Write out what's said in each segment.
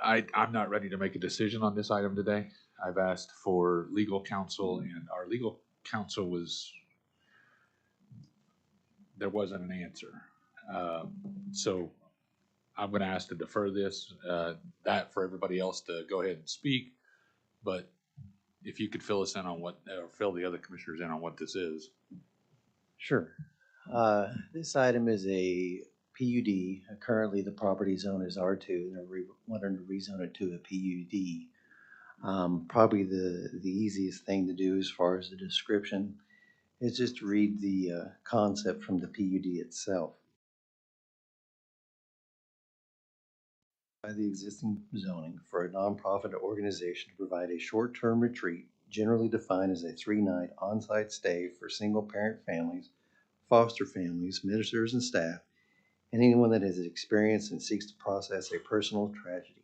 I'm not ready to make a decision on this item today. I've asked for legal counsel, and our legal counsel there wasn't an answer. Um, so I'm going to ask to defer this, that for everybody else to go ahead and speak. But if you could fill us in on what, or fill the other commissioners in on what this is. Sure. This item is a PUD. Currently, the property zone is R2, and they're wanting to rezone it to a PUD. Probably the easiest thing to do as far as the description is just to read the concept from the PUD itself. By the existing zoning for a nonprofit organization to provide a short-term retreat, generally defined as a 3-night on-site stay for single-parent families, foster families, ministers and staff, and anyone that has experienced and seeks to process a personal tragedy,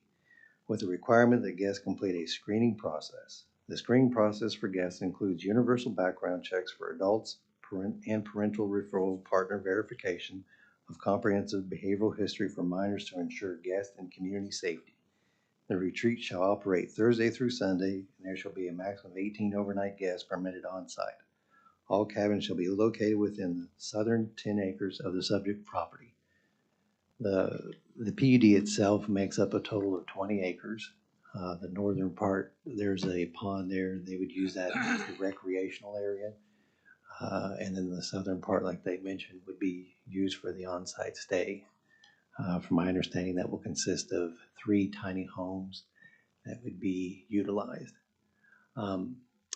with the requirement that guests complete a screening process. The screening process for guests includes universal background checks for adults and parental referral partner verification of comprehensive behavioral history for minors to ensure guest and community safety. The retreat shall operate Thursday through Sunday, and there shall be a maximum of 18 overnight guests permitted on site. All cabins shall be located within the southern 10 acres of the subject property. The PUD itself makes up a total of 20 acres. The northern part, there's a pond there. They would use that as the recreational area. And then the southern part, like they mentioned, would be used for the on-site stay. From my understanding, that will consist of 3 tiny homes that would be utilized.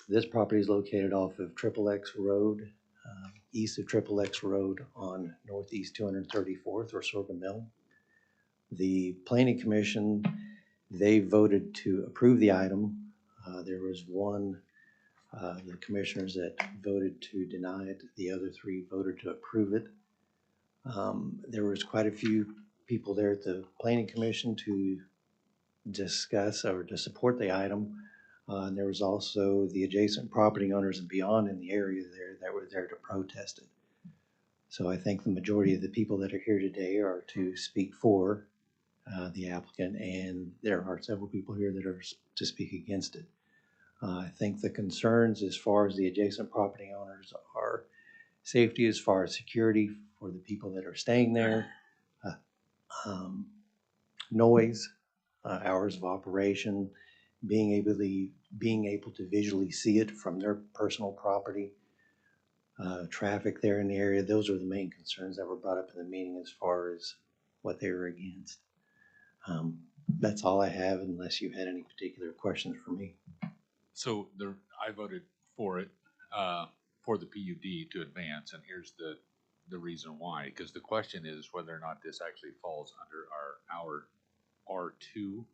This property is located off of Triple X Road, east of Triple X Road on Northeast 234th or Sorghum Mill. The Planning Commission, they voted to approve the item. There was one, the commissioners that voted to deny it. The other 3 voted to approve it. There was quite a few people there at the Planning Commission to discuss or to support the item. And there was also the adjacent property owners and beyond in the area there that were there to protest it. So I think the majority of the people that are here today are to speak for the applicant, and there are several people here that are to speak against it. I think the concerns as far as the adjacent property owners are safety as far as security for the people that are staying there, noise, hours of operation, being able to visually see it from their personal property, traffic there in the area. Those are the main concerns that were brought up in the meeting as far as what they were against. That's all I have, unless you had any particular questions for me. So I voted for it, for the PUD to advance, and here's the reason why. Because the question is whether or not this actually falls under our R2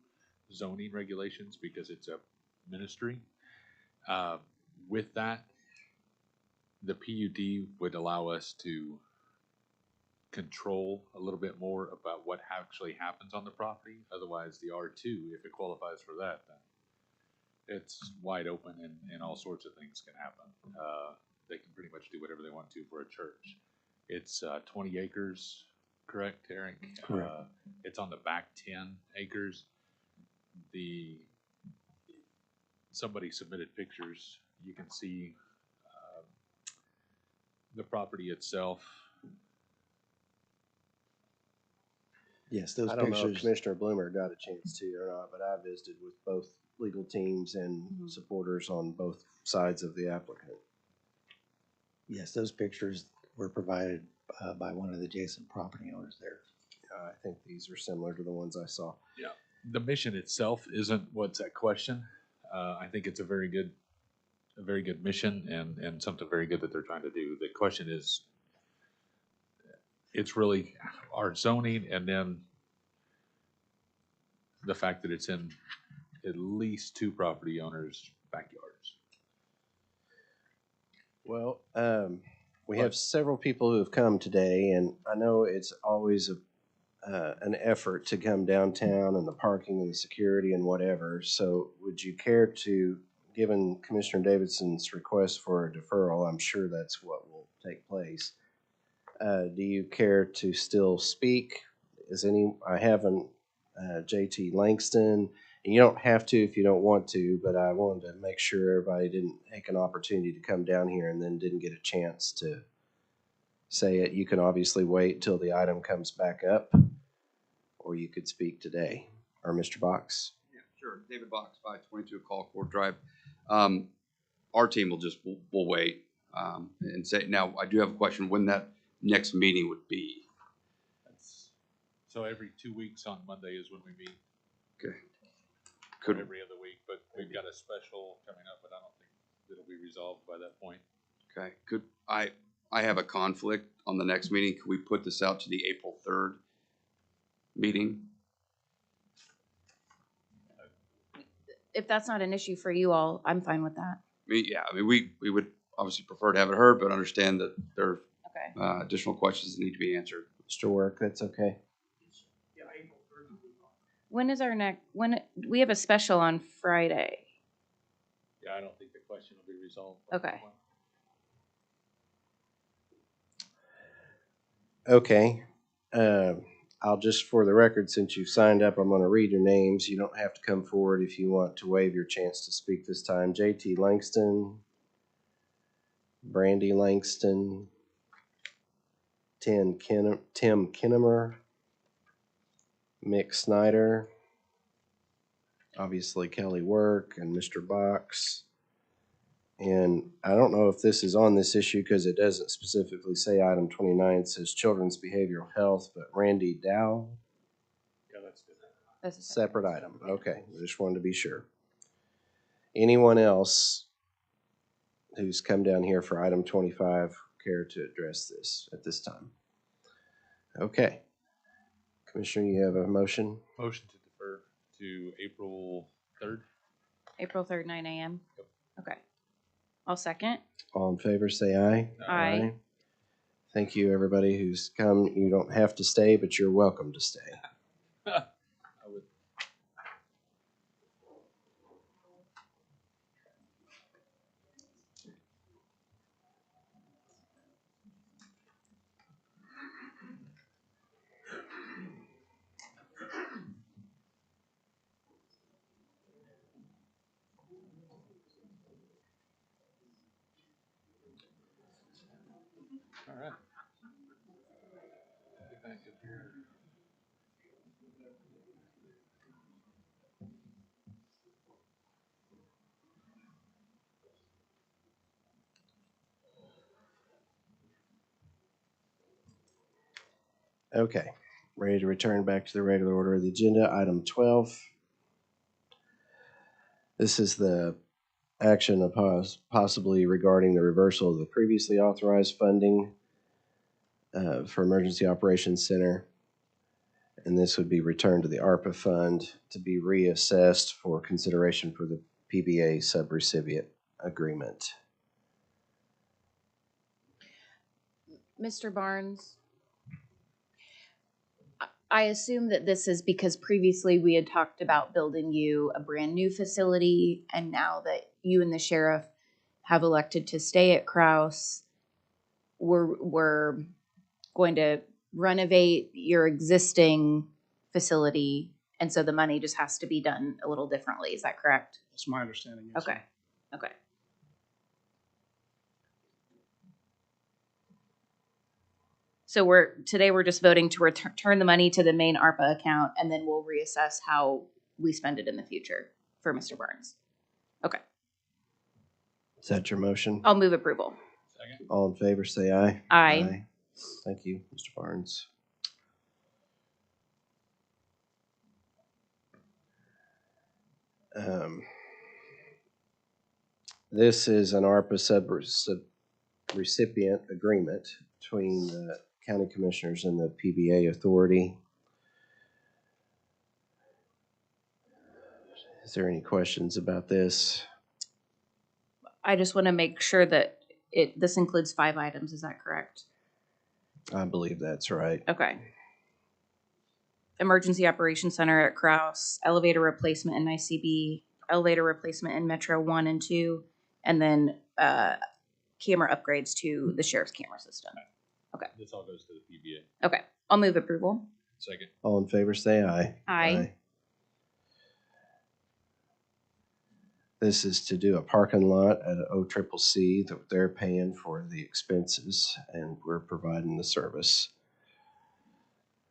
zoning regulations, because it's a ministry. With that, the PUD would allow us to control a little bit more about what actually happens on the property. Otherwise, the R2, if it qualifies for that, then it's wide open, and all sorts of things can happen. They can pretty much do whatever they want to for a church. It's 20 acres, correct, Eric? Correct. It's on the back 10 acres. Somebody submitted pictures. You can see the property itself. Yes, those I don't know if pictures. Commissioner Bloomer got a chance to or not, but I visited with both legal teams and supporters on both sides of the applicant. Yes, those pictures were provided by one of the adjacent property owners there. I think these are similar to the ones I saw. Yeah. The mission itself isn't what's at question. I think it's a very good mission, and something very good that they're trying to do. The question is, it's really our zoning, and then the fact that it's in at least 2 property owners' backyards. Well, we have several people who have come today, and I know it's always an effort to come downtown and the parking and the security and whatever. So would you care to, given Commissioner Davidson's request for a deferral, I'm sure that's what will take place. Do you care to still speak? I haven't JT Langston. And you don't have to if you don't want to, but I wanted to make sure everybody didn't take an opportunity to come down here and then didn't get a chance to say it. You can obviously wait till the item comes back up, or you could speak today. Or Mr. Box. Yeah, sure. David Box, 522 Colcord Drive. Our team will wait and say. Now, I do have a question. When that next meeting would be? So every 2 weeks on Monday is when we meet. Okay. Could every other week, but we've got a special coming up, but I don't think it'll be resolved by that point. Okay. Could I have a conflict on the next meeting? Could we put this out to the April 3rd meeting? If that's not an issue for you all, I'm fine with that. I mean, we would obviously prefer to have it heard, but understand that there Okay. are additional questions that need to be answered. Mr. Work, that's okay. When is our next, we have a special on Friday. Yeah, I don't think the question will be resolved. Okay. Okay. I'll just, for the record, since you've signed up, I'm going to read your names. You don't have to come forward if you want to waive your chance to speak this time. JT Langston, Brandy Langston, Tim Kinnemer, Mick Snyder, obviously Kelly Work, and Mr. Box. And I don't know if this is on this issue because it doesn't specifically say item 29. It says children's behavioral health, but Randy Dow. Yeah, that's good. That's a Separate item. Okay, I just wanted to be sure. Anyone else who's come down here for item 25 care to address this at this time? Okay. Commissioner, you have a motion? Motion to defer to April 3rd. April 3rd, 9 a.m. Yep. Okay. I'll second. All in favor, say aye. Aye. Thank you, everybody who's come. You don't have to stay, but you're welcome to stay. I would. All right. Get back up here. Okay, ready to return back to the regular order of the agenda. Item 12. This is the action possibly regarding the reversal of the previously authorized funding for Emergency Operations Center. And this would be returned to the ARPA fund to be reassessed for consideration for the PBA subrecipient agreement. Mr. Barnes, I assume that this is because previously we had talked about building you a brand new facility, and now that you and the sheriff have elected to stay at Kraus, we're going to renovate your existing facility, and so the money just has to be done a little differently. Is that correct? That's my understanding. Yes. Okay. Okay. So today we're just voting to return the money to the main ARPA account, and then we'll reassess how we spend it in the future for Mr. Barnes. Okay. Is that your motion? I'll move approval. Second. All in favor, say aye. Aye. Thank you, Mr. Barnes. This is an ARPA subrecipient agreement between the county commissioners and the PBA authority. Is there any questions about this? I just want to make sure that this includes 5 items. Is that correct? I believe that's right. Okay. Emergency Operations Center at Kraus, elevator replacement in ICB, elevator replacement in Metro 1 and 2, and then camera upgrades to the sheriff's camera system. Okay. This all goes to the PBA. Okay. I'll move approval. Second. All in favor, say aye. Aye. This is to do a parking lot at OCCC that they're paying for the expenses and we're providing the service.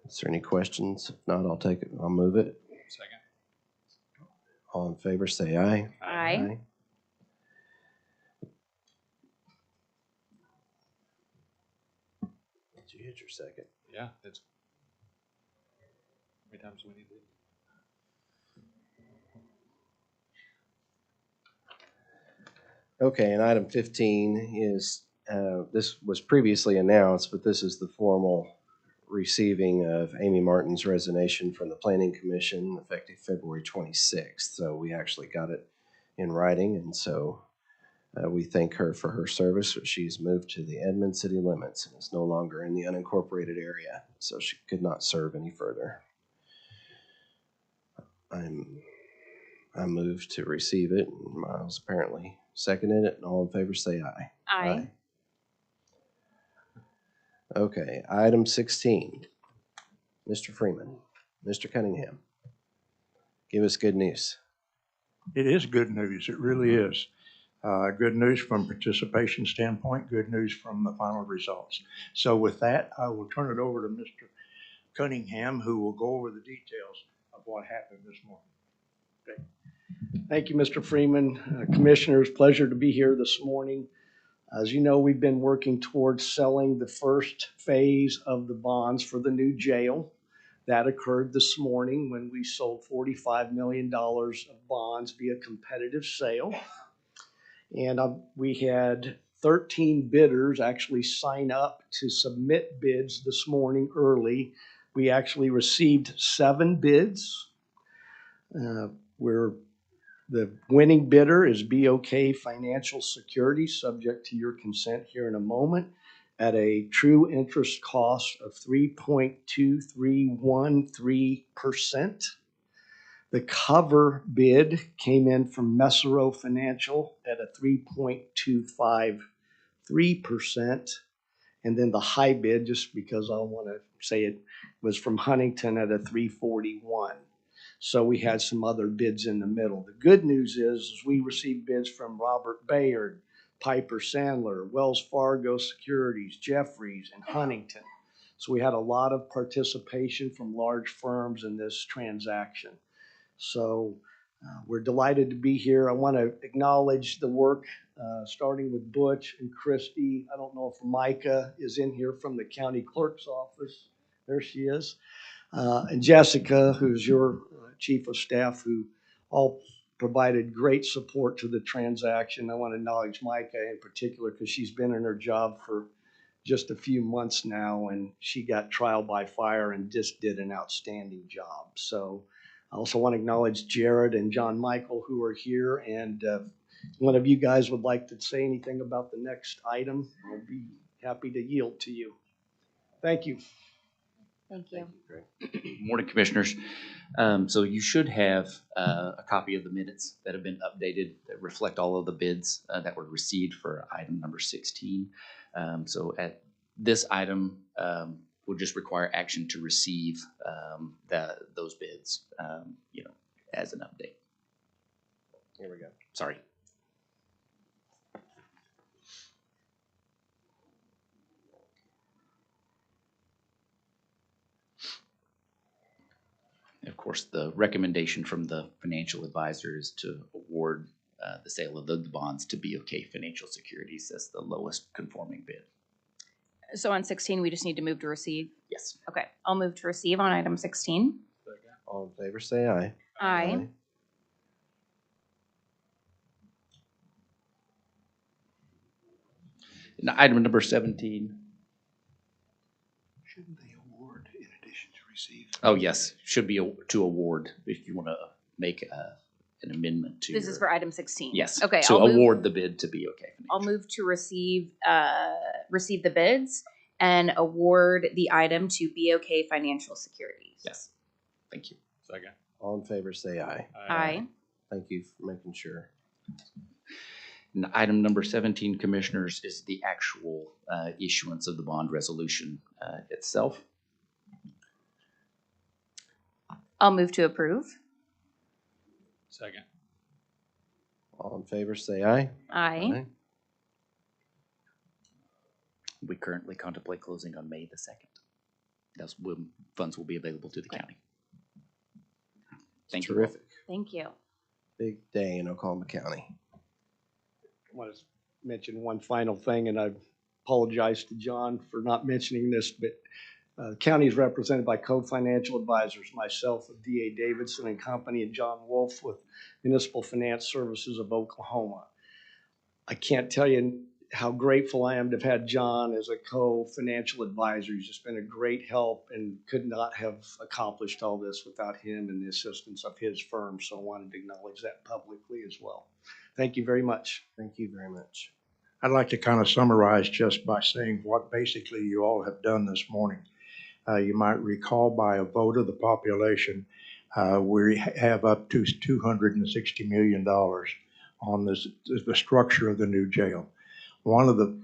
Is there any questions? If not, I'll take it. I'll move it. Second. All in favor, say aye. Aye. Did you hit your second? Yeah, that's. How many times do we need to? Okay, and item 15 is, this was previously announced, but this is the formal receiving of Amy Martin's resignation from the Planning Commission effective February 26th. So we actually got it in writing, and so we thank her for her service. She's moved to the Edmond city limits and is no longer in the unincorporated area, so she could not serve any further. I moved to receive it, and Miles apparently seconded it, and all in favor say aye. Aye. Okay, item 16. Mr. Freeman, Mr. Cunningham, give us good news. It is good news. It really is. Good news from participation standpoint, good news from the final results. So with that, I will turn it over to Mr. Cunningham, who will go over the details of what happened this morning. Okay. Thank you, Mr. Freeman. Commissioners, pleasure to be here this morning. As you know, we've been working towards selling the first phase of the bonds for the new jail. That occurred this morning when we sold $45 million of bonds via competitive sale. And we had 13 bidders actually sign up to submit bids this morning early. We actually received 7 bids. The winning bidder is BOCC Financial Securities, subject to your consent here in a moment, at a true interest cost of 3.2313%. The cover bid came in from Messero Financial at a 3.253%. And then the high bid, just because I want to say it, was from Huntington at a 341. So we had some other bids in the middle. The good news is we received bids from Robert Bayard, Piper Sandler, Wells Fargo Securities, Jefferies, and Huntington. So we had a lot of participation from large firms in this transaction. So we're delighted to be here. I want to acknowledge the work starting with Butch and Christy. I don't know if Micah is in here from the county clerk's office. There she is. And Jessica, who's your chief of staff, who all provided great support to the transaction. I want to acknowledge Micah in particular because she's been in her job for just a few months now, and she got trial by fire and just did an outstanding job. So I also want to acknowledge Jared and John Michael, who are here, and one of you guys would like to say anything about the next item, I'll be happy to yield to you. Thank you. Thank you. Morning, Commissioners. So you should have a copy of the minutes that have been updated that reflect all of the bids that were received for item number 16. So at this item, will just require action to receive those bids, as an update. Here we go. Sorry. Of course, the recommendation from the financial advisor is to award the sale of the bonds to BOCC Financial Securities as the lowest conforming bid. So on 16, we just need to move to receive. Yes. Okay, I'll move to receive on item 16. All in favor say aye. Aye. And item number 17. Shouldn't they award in addition to receive? Oh, yes, should be to award if you want to make an amendment to. This is for item 16. Yes. Okay. So I'll move- award the bid to BOCC. I'll move to receive the bids and award the item to BOCC Financial Securities. Yes. Thank you. Second. All in favor say aye. Aye. Thank you for making sure. And item number 17, Commissioners, is the actual issuance of the bond resolution itself. I'll move to approve. Second. All in favor, say aye. Aye. We currently contemplate closing on May the 2nd. That's when funds will be available to the county. Thank you all. Terrific. Thank you. Big day in Oklahoma County. I want to mention one final thing, and I apologize to John for not mentioning this, but the county is represented by co-financial advisors, myself with D.A. Davidson and Company, and John Wolf with Municipal Finance Services of Oklahoma. I can't tell you how grateful I am to have had John as a co-financial advisor. He's just been a great help and could not have accomplished all this without him and the assistance of his firm. So I wanted to acknowledge that publicly as well. Thank you very much. Thank you very much. I'd like to kind of summarize just by saying what basically you all have done this morning. You might recall by a vote of the population, we have up to $260 million on the structure of the new jail. One of the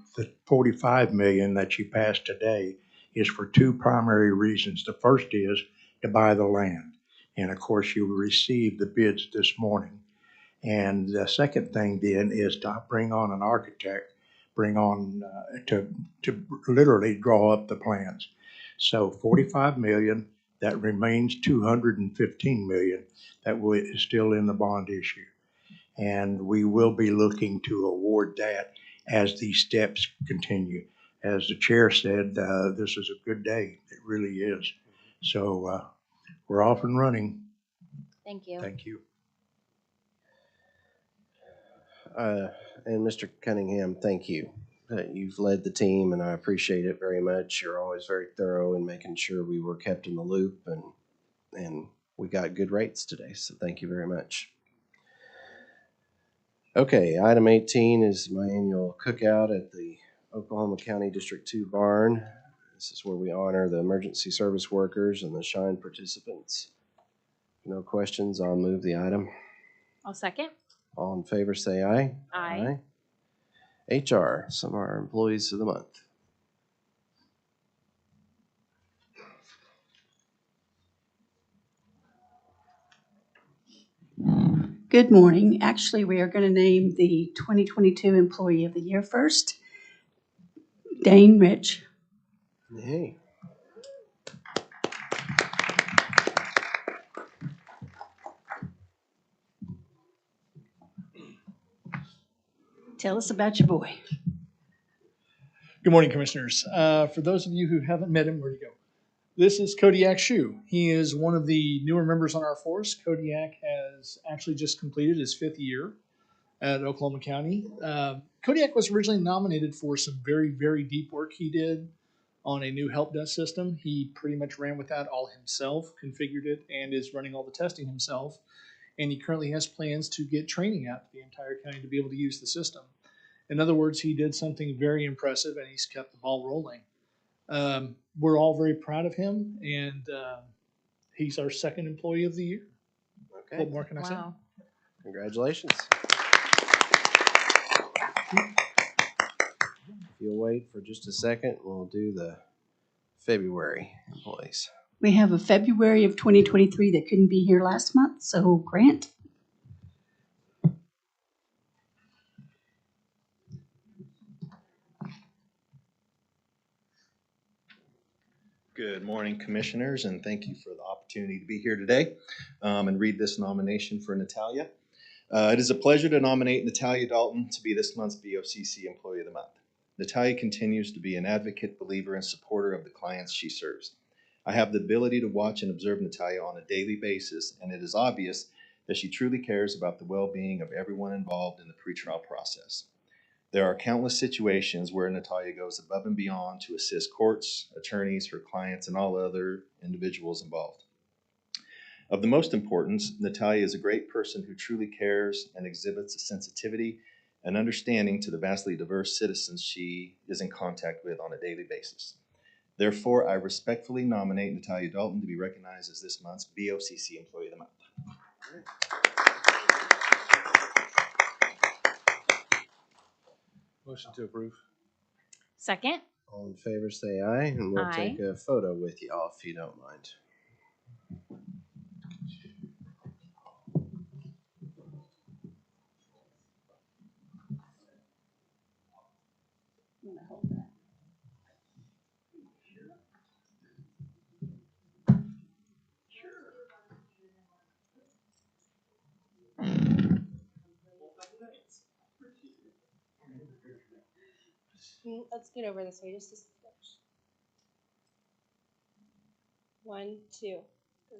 $45 million that you passed today is for two primary reasons. The first is to buy the land. And of course, you received the bids this morning. And the second thing then is to bring on an architect, to literally draw up the plans. So 45 million, that remains 215 million that is still in the bond issue. And we will be looking to award that as these steps continue. As the chair said, this is a good day. It really is. So we're off and running. Thank you. Thank you. And Mr. Cunningham, thank you. You've led the team, and I appreciate it very much. You're always very thorough in making sure we were kept in the loop, and we got good rates today, so thank you very much. Okay, item 18 is my annual cookout at the Oklahoma County District 2 barn. This is where we honor the emergency service workers and the Shine participants. No questions, I'll move the item. I'll second. All in favor, say aye. Aye. HR, some of our employees of the month. Good morning. Actually, we are going to name the 2022 Employee of the Year first, Dane Rich. Hey. Tell us about your boy. Good morning, Commissioners. For those of you who haven't met him, where'd he go? This is Kodiak Shu. He is one of the newer members on our force. Kodiak has actually just completed his 5th year at Oklahoma County. Kodiak was originally nominated for some very, very deep work he did on a new help desk system. He pretty much ran with that all himself, configured it, and is running all the testing himself. And he currently has plans to get training out to the entire county to be able to use the system. In other words, he did something very impressive, and he's kept the ball rolling. We're all very proud of him, and he's our 2nd Employee of the Year. Okay. What more can I say? Wow. Congratulations. If you'll wait for just a second, we'll do the February employees. We have a February of 2023 that couldn't be here last month, so Grant. Good morning, Commissioners, and thank you for the opportunity to be here today and read this nomination for Natalia. It is a pleasure to nominate Natalia Dalton to be this month's BOCC Employee of the Month. Natalia continues to be an advocate, believer, and supporter of the clients she serves. I have the ability to watch and observe Natalia on a daily basis, and it is obvious that she truly cares about the well-being of everyone involved in the pretrial process. There are countless situations where Natalia goes above and beyond to assist courts, attorneys, her clients, and all other individuals involved. Of the most importance, Natalia is a great person who truly cares and exhibits a sensitivity and understanding to the vastly diverse citizens she is in contact with on a daily basis. Therefore, I respectfully nominate Natalia Dalton to be recognized as this month's BOCC Employee of the Month. Motion to approve. Second. All in favor, say aye, and we'll Aye. take a photo with you all if you don't mind. Let's get over this way just a touch. 1, 2, 3.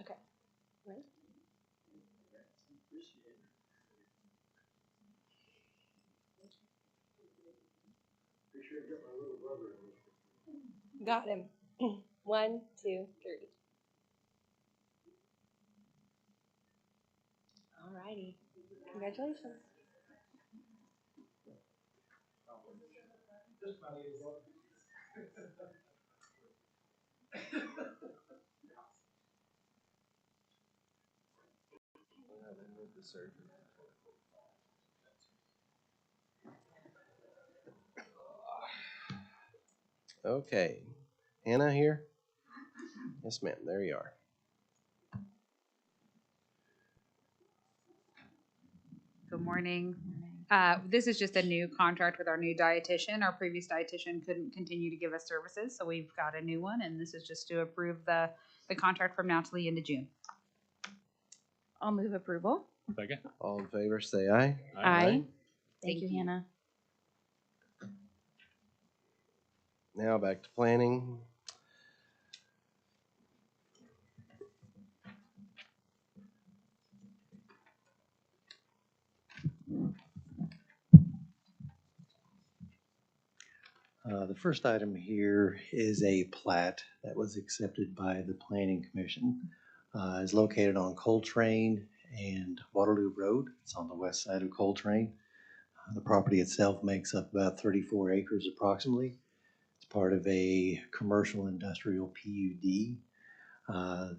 Okay. Ready? Got him. 1, 2, 3. Alrighty. Congratulations. Okay, Hannah here? Yes, ma'am, there you are. Good morning. This is just a new contract with our new dietitian. Our previous dietitian couldn't continue to give us services, so we've got a new one, and this is just to approve the contract from now till the end of June. I'll move approval. Second? All in favor, say aye. Aye. Thank Thank you, you. Hannah. Now back to planning. The first item here is a plat that was accepted by the Planning Commission. It's located on Coltrane and Waterloo Road. It's on the west side of Coltrane. The property itself makes up about 34 acres approximately. It's part of a commercial industrial PUD.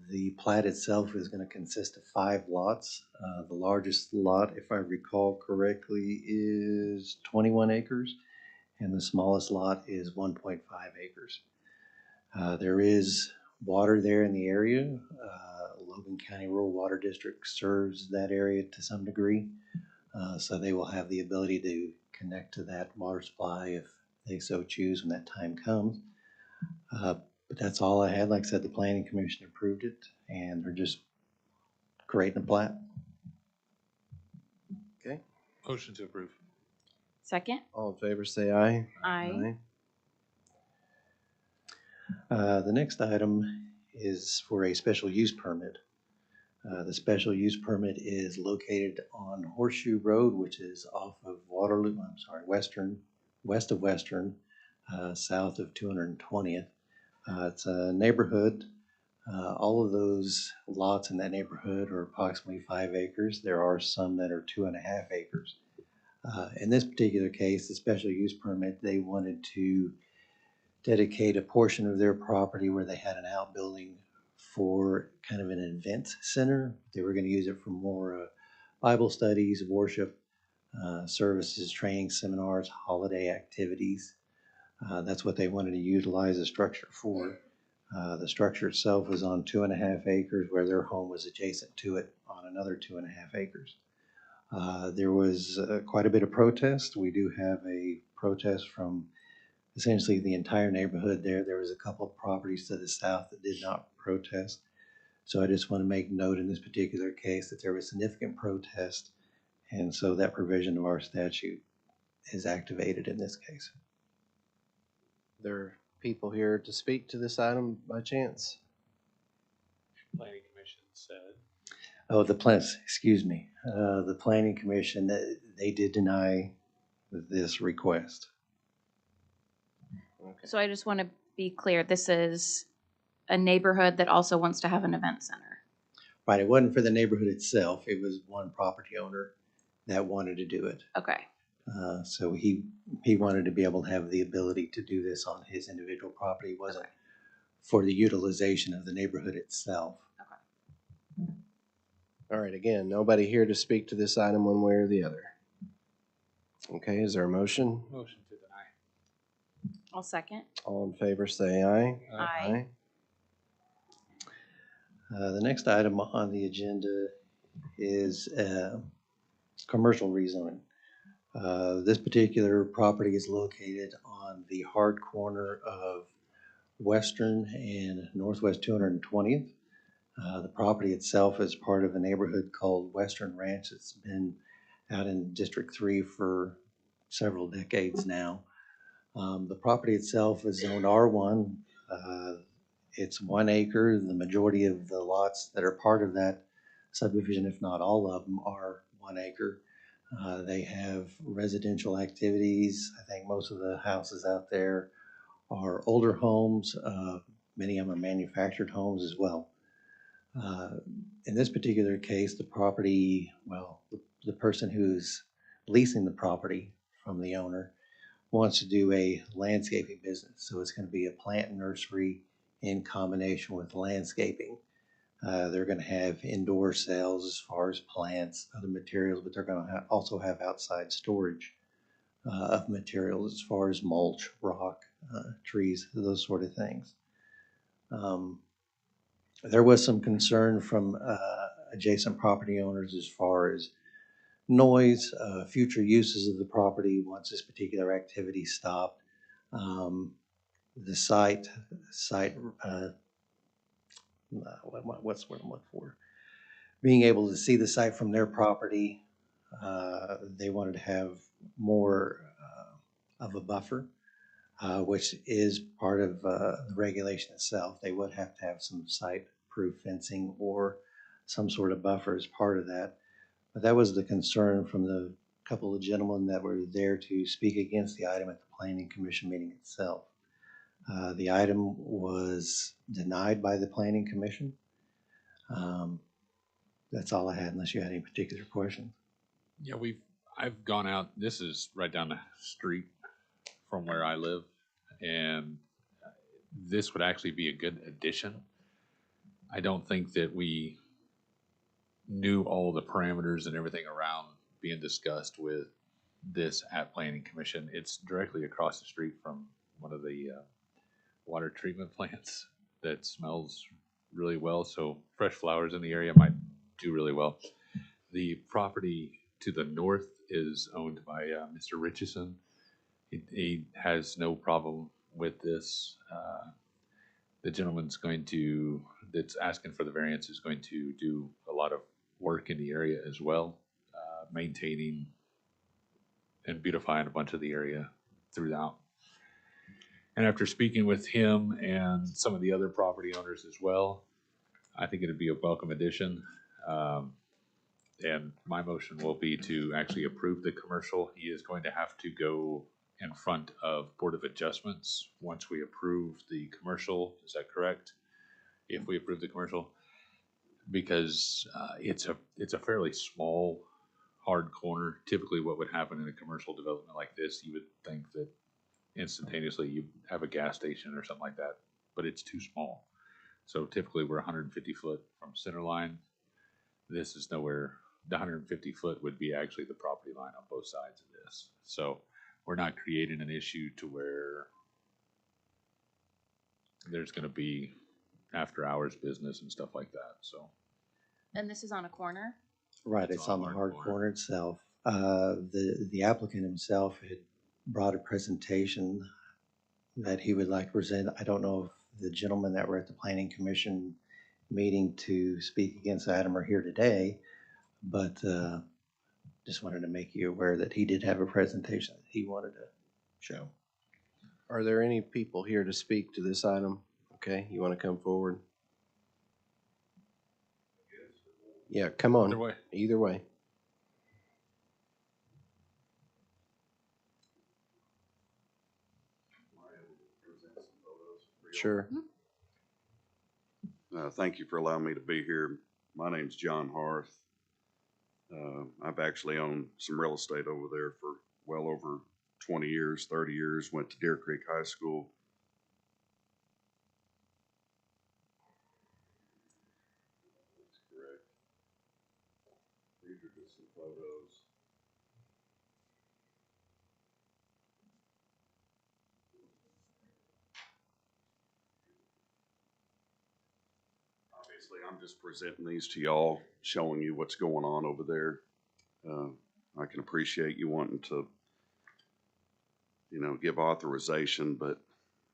The plat itself is going to consist of 5 lots. The largest lot, if I recall correctly, is 21 acres. And the smallest lot is 1.5 acres. There is water there in the area. Logan County Rural Water District serves that area to some degree. So they will have the ability to connect to that water supply if they so choose when that time comes. But that's all I had. Like I said, the Planning Commission approved it, and they're just creating a plat. Okay, Motion to approve. Second? all in favor, say aye. Aye. The next item is for a special use permit. The special use permit is located on Horseshoe Road, which is off of west of Western, south of 220th. It's a neighborhood. All of those lots in that neighborhood are approximately 5 acres. There are some that are 2.5 acres. In this particular case, the special use permit, they wanted to dedicate a portion of their property where they had an outbuilding for kind of an event center. They were going to use it for more Bible studies, worship, services, training, seminars, holiday activities. That's what they wanted to utilize the structure for. The structure itself was on 2.5 acres, where their home was adjacent to it on another 2.5 acres. There was quite a bit of protest. We do have a protest from essentially the entire neighborhood there. There was a couple of properties to the south that did not protest. So I just want to make note in this particular case that there was significant protest, and so that provision of our statute is activated in this case. There are people here to speak to this item by chance? Planning Commission said. Oh, the Planning Commission, they did deny this request. Okay. So I just want to be clear, this is a neighborhood that also wants to have an event center. Right, it wasn't for the neighborhood itself. It was one property owner that wanted to do it. Okay. So he wanted to be able to have the ability to do this on his individual property. It wasn't for the utilization of the neighborhood itself. Okay. All right, again, nobody here to speak to this item one way or the other. Okay, is there a motion? Motion to deny. I'll second. All in favor, say aye. Aye. The next item on the agenda is commercial rezoning. This particular property is located on the hard corner of Western and Northwest 220th. The property itself is part of a neighborhood called Western Ranch. It's been out in District 3 for several decades now. The property itself is zoned R1. It's 1 acre. The majority of the lots that are part of that subdivision, if not all of them, are 1 acre. They have residential activities. I think most of the houses out there are older homes. Many of them are manufactured homes as well. In this particular case, the property, well, the person who's leasing the property from the owner wants to do a landscaping business. So it's going to be a plant nursery in combination with landscaping. They're going to have indoor sales as far as plants, other materials, but they're going to also have outside storage of materials as far as mulch, rock, trees, those sort of things. There was some concern from adjacent property owners as far as noise, future uses of the property once this particular activity stopped. The site, what's the word I'm looking for? Being able to see the site from their property, they wanted to have more of a buffer, which is part of the regulation itself. They would have to have some site-proof fencing or some sort of buffer as part of that. But that was the concern from the couple of gentlemen that were there to speak against the item at the Planning Commission meeting itself. The item was denied by the Planning Commission. That's all I had, unless you had any particular questions. Yeah, I've gone out, this is right down the street from where I live, and this would actually be a good addition. I don't think that we knew all the parameters and everything around being discussed with this at Planning Commission. It's directly across the street from one of the water treatment plants that smells really well, so fresh flowers in the area might do really well. The property to the north is owned by Mr. Richardson. He has no problem with this. The gentleman's that's asking for the variance is going to do a lot of work in the area as well, maintaining and beautifying a bunch of the area throughout. And after speaking with him and some of the other property owners as well, I think it'd be a welcome addition. And my motion will be to actually approve the commercial. He is going to have to go in front of Board of Adjustments once we approve the commercial. Is that correct? If we approve the commercial, because it's a fairly small, hard corner. Typically, what would happen in a commercial development like this, you would think that instantaneously you have a gas station or something like that, but it's too small. So typically we're 150 foot from center line. This is nowhere. The 150 foot would be actually the property line on both sides of this. So we're not creating an issue to where there's going to be after hours business and stuff like that. So. And this is on a corner? Right, it's on the hard corner itself. The applicant himself had brought a presentation that he would like to present. I don't know if the gentlemen that were at the Planning Commission meeting to speak against the item are here today, but just wanted to make you aware that he did have a presentation that he wanted to show. Are there any people here to speak to this item? Okay, you want to come forward? Yeah, come on. Either way. Either way. Sure. Thank you for allowing me to be here. My name's John Harth. I've actually owned some real estate over there for well over 20 years, 30 years. Went to Deer Creek High School. That's correct. These are just some photos. Obviously, I'm just presenting these to y'all, showing you what's going on over there. I can appreciate you wanting to, give authorization, but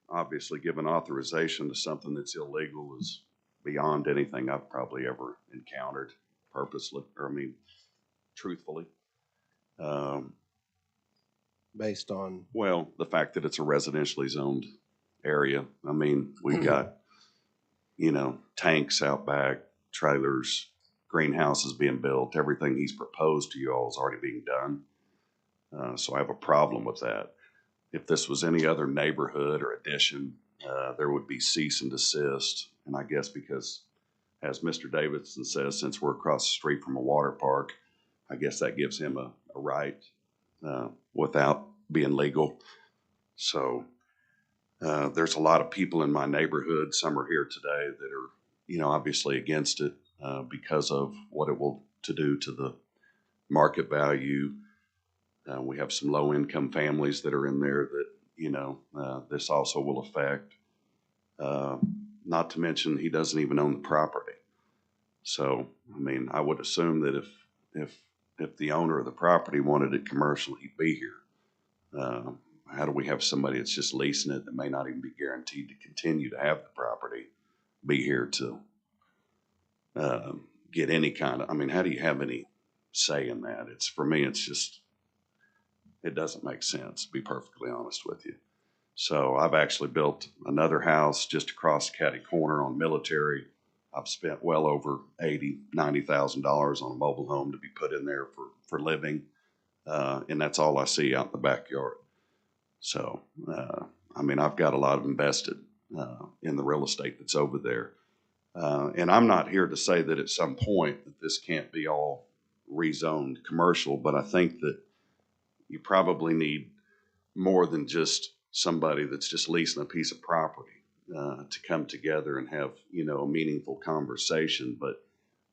obviously giving authorization to something that's illegal is beyond anything I've probably ever encountered purposely, truthfully. Um, Based on, Well, the fact that it's a residentially zoned area. I mean, we've got, tanks out back, trailers, greenhouses being built. Everything he's proposed to you all is already being done. So I have a problem with that. If this was any other neighborhood or addition, there would be cease and desist. And I guess because, as Mr. Davidson says, since we're across the street from a water park, I guess that gives him a right without being legal. So there's a lot of people in my neighborhood. Some are here today that are, obviously against it because of what it will to do to the market value. We have some low income families that are in there that, this also will affect. Not to mention he doesn't even own the property. So, I mean, I would assume that if the owner of the property wanted it commercial, he'd be here. How do we have somebody that's just leasing it that may not even be guaranteed to continue to have the property be here to get any kind of, I mean, how do you have any say in that? For me, it's just, it doesn't make sense, to be perfectly honest with you. So I've actually built another house just across Caddy Corner on Military. I've spent well over $90,000 on a mobile home to be put in there for living. And that's all I see out in the backyard. So, I mean, I've got a lot of invested in the real estate that's over there. And I'm not here to say that at some point that this can't be all rezoned commercial, but I think that you probably need more than just somebody that's just leasing a piece of property to come together and have, a meaningful conversation. But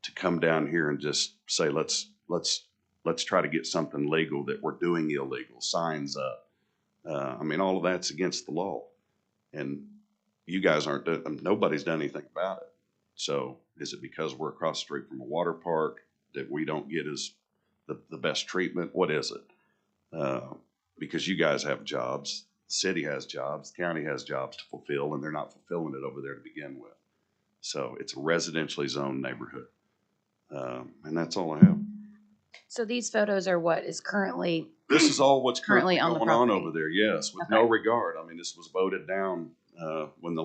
to come down here and just say, let's try to get something legal that we're doing illegal, signs up. I mean, all of that's against the law, and you guys aren't doing, nobody's done anything about it. So is it because we're across the street from a water park that we don't get the best treatment? What is it? Because you guys have jobs, the city has jobs, the county has jobs to fulfill, and they're not fulfilling it over there to begin with. So it's a residentially zoned neighborhood. And that's all I have. So these photos are what is currently, This is all what's currently on the going on property. over there, yes, with Okay. no regard. I mean, this was voted down when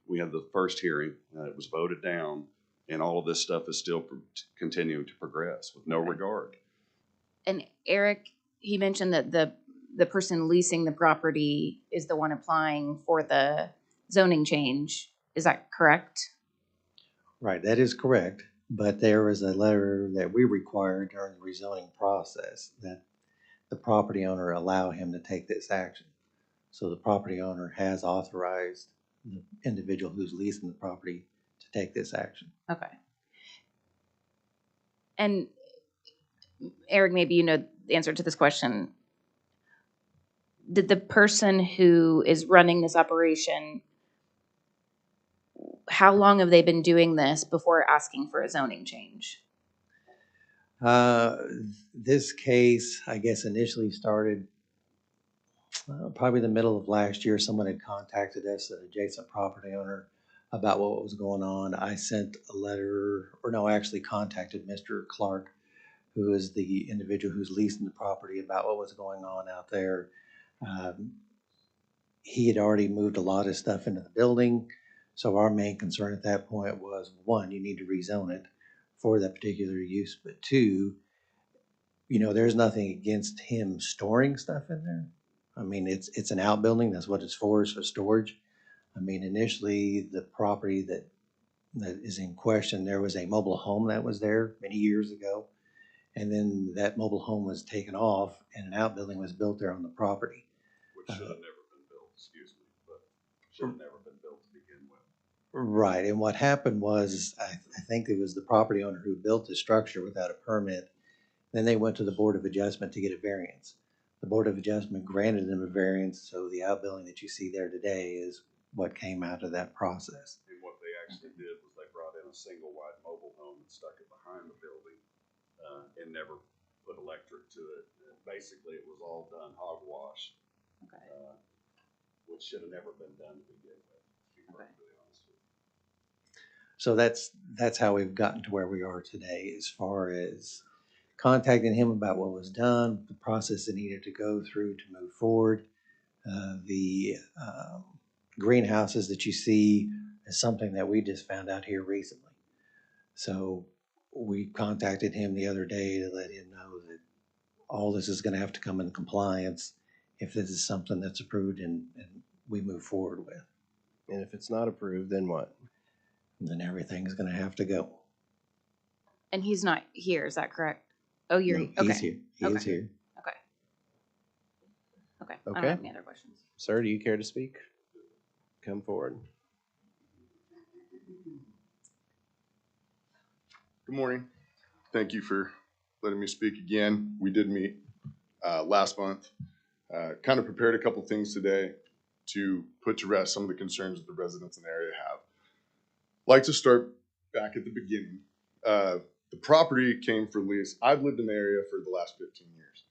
we had the first hearing. It was voted down, and all of this stuff is still continuing to progress with no regard. and Eric, he mentioned that the person leasing the property is the one applying for the zoning change. Is that correct? Right, that is correct. But there was a letter that we required during the rezoning process that the property owner allow him to take this action. So the property owner has authorized the individual who's leasing the property to take this action. Okay. And Eric, maybe you know the answer to this question. Did the person who is running this operation, how long have they been doing this before asking for a zoning change? This case, I guess, initially started probably the middle of last year. Someone had contacted us, an adjacent property owner, about what was going on. I sent a letter, or no, I actually contacted Mr. Clark, who is the individual who's leasing the property, about what was going on out there. He had already moved a lot of stuff into the building. So our main concern at that point was, one, you need to rezone it for that particular use. But two, there's nothing against him storing stuff in there. I mean, it's an outbuilding. That's what it's for, is for storage. I mean, initially the property that is in question, there was a mobile home that was there many years ago. And then that mobile home was taken off and an outbuilding was built there on the property. Which should have never been built, excuse me, but should have never been built to begin with. Right. And what happened was, I think it was the property owner who built the structure without a permit. Then they went to the Board of Adjustment to get a variance. The Board of Adjustment granted them a variance, so the outbuilding that you see there today is what came out of that process. And what they actually did was they brought in a single wide mobile home and stuck it behind the building and never put electric to it. And basically, it was all done hogwash, Okay. which should have never been done to begin with, to be perfectly honest with you. So that's how we've gotten to where we are today as far as contacted him about what was done, the process that needed to go through to move forward. The greenhouses that you see is something that we just found out here recently. So we contacted him the other day to let him know that all this is going to have to come in compliance if this is something that's approved and we move forward with. And if it's not approved, then what? And then everything's going to have to go. And he's not here, is that correct? Oh, you're, No, okay. he's here. He is Okay. here. Okay. Okay. I Okay. don't have any other questions. Sir, do you care to speak? Come forward. Good morning. Thank you for letting me speak again. We did meet last month. Kind of prepared a couple things today to put to rest some of the concerns that the residents in the area have. Like to start back at the beginning. The property came for lease. I've lived in the area for the last 15 years.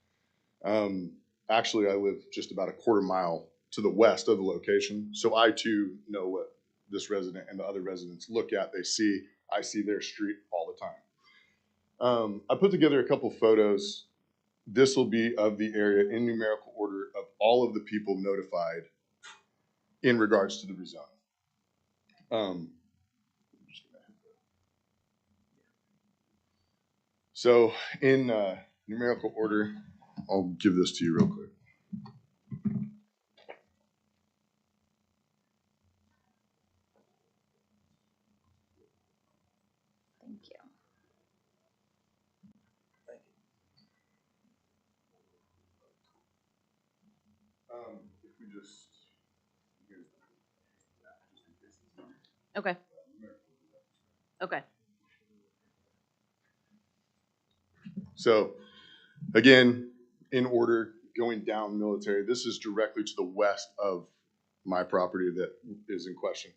Actually, I live just about a quarter mile to the west of the location. So I too know what this resident and the other residents look at. They see, I see their street all the time. I put together a couple photos. This will be of the area in numerical order of all of the people notified in regards to the rezoning. So in numerical order, I'll give this to you real quick. Thank you. If we just, Okay. Okay. so again, in order, going down Military, this is directly to the west of my property that is in question.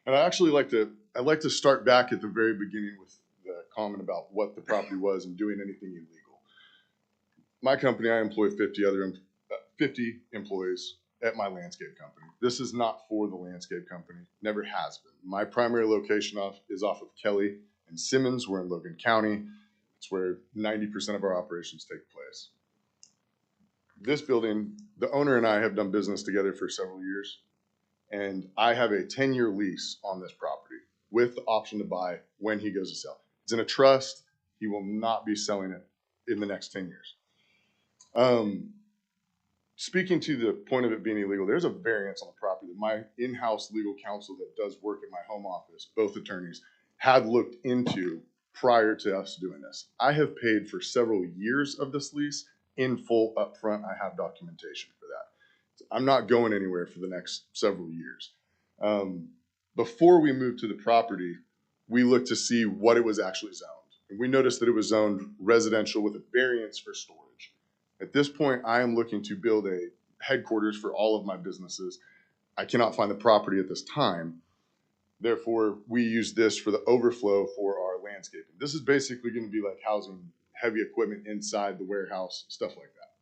And I'd like to start back at the very beginning with the comment about what the property was and doing anything illegal. My company, I employ 50 employees at my landscape company. This is not for the landscape company, never has been. My primary location is off of Kelly and Simmons. We're in Logan County. It's where 90% of our operations take place. This building, the owner and I have done business together for several years, and I have a 10-year lease on this property with the option to buy when he goes to sell. It's in a trust. He will not be selling it in the next 10 years. Speaking to the point of it being illegal, there's a variance on the property that my in-house legal counsel that does work at my home office, both attorneys, had looked into prior to us doing this. I have paid for several years of this lease in full upfront. I have documentation for that. I'm not going anywhere for the next several years. Before we moved to the property, we looked to see what it was actually zoned. And we noticed that it was zoned residential with a variance for storage. At this point, I am looking to build a headquarters for all of my businesses. I cannot find the property at this time. Therefore, we use this for the overflow for our landscaping. This is basically going to be like housing heavy equipment inside the warehouse, stuff like that.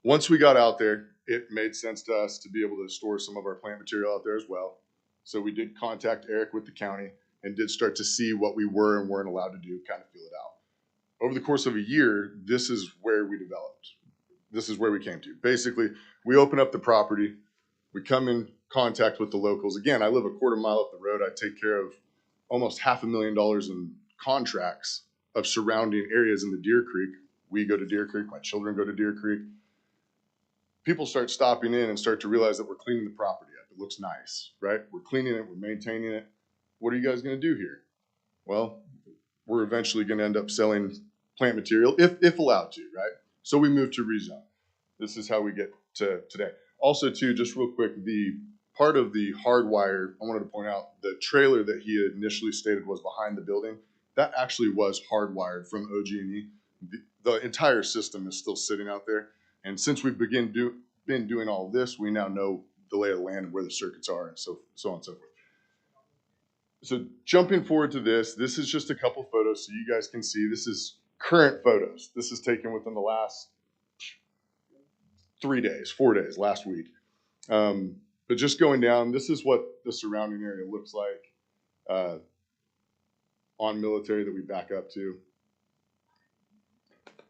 Once we got out there, it made sense to us to be able to store some of our plant material out there as well. So we did contact Eric with the county and did start to see what we were and weren't allowed to do, kind of feel it out. Over the course of a year, this is where we developed. This is where we came to. Basically, we open up the property. We come in contact with the locals. Again, I live a quarter mile up the road. I take care of almost $500,000 in contracts of surrounding areas in the Deer Creek. We go to Deer Creek. My children go to Deer Creek. People start stopping in and start to realize that we're cleaning the property up. It looks nice, right? We're cleaning it. We're maintaining it. What are you guys going to do here? Well, we're eventually going to end up selling plant material if allowed to, right? So we move to rezone. This is how we get to today. Also, too, just real quick, the part of the hardwire, I wanted to point out the trailer that he had initially stated was behind the building. That actually was hardwired from OG&E. The entire system is still sitting out there. And since we've been doing all of this, we now know the lay of the land and where the circuits are and so on and so forth. So jumping forward to this is just a couple photos so you guys can see. This is current photos. This is taken within the last 4 days, last week. But just going down, this is what the surrounding area looks like. on Military that we back up to.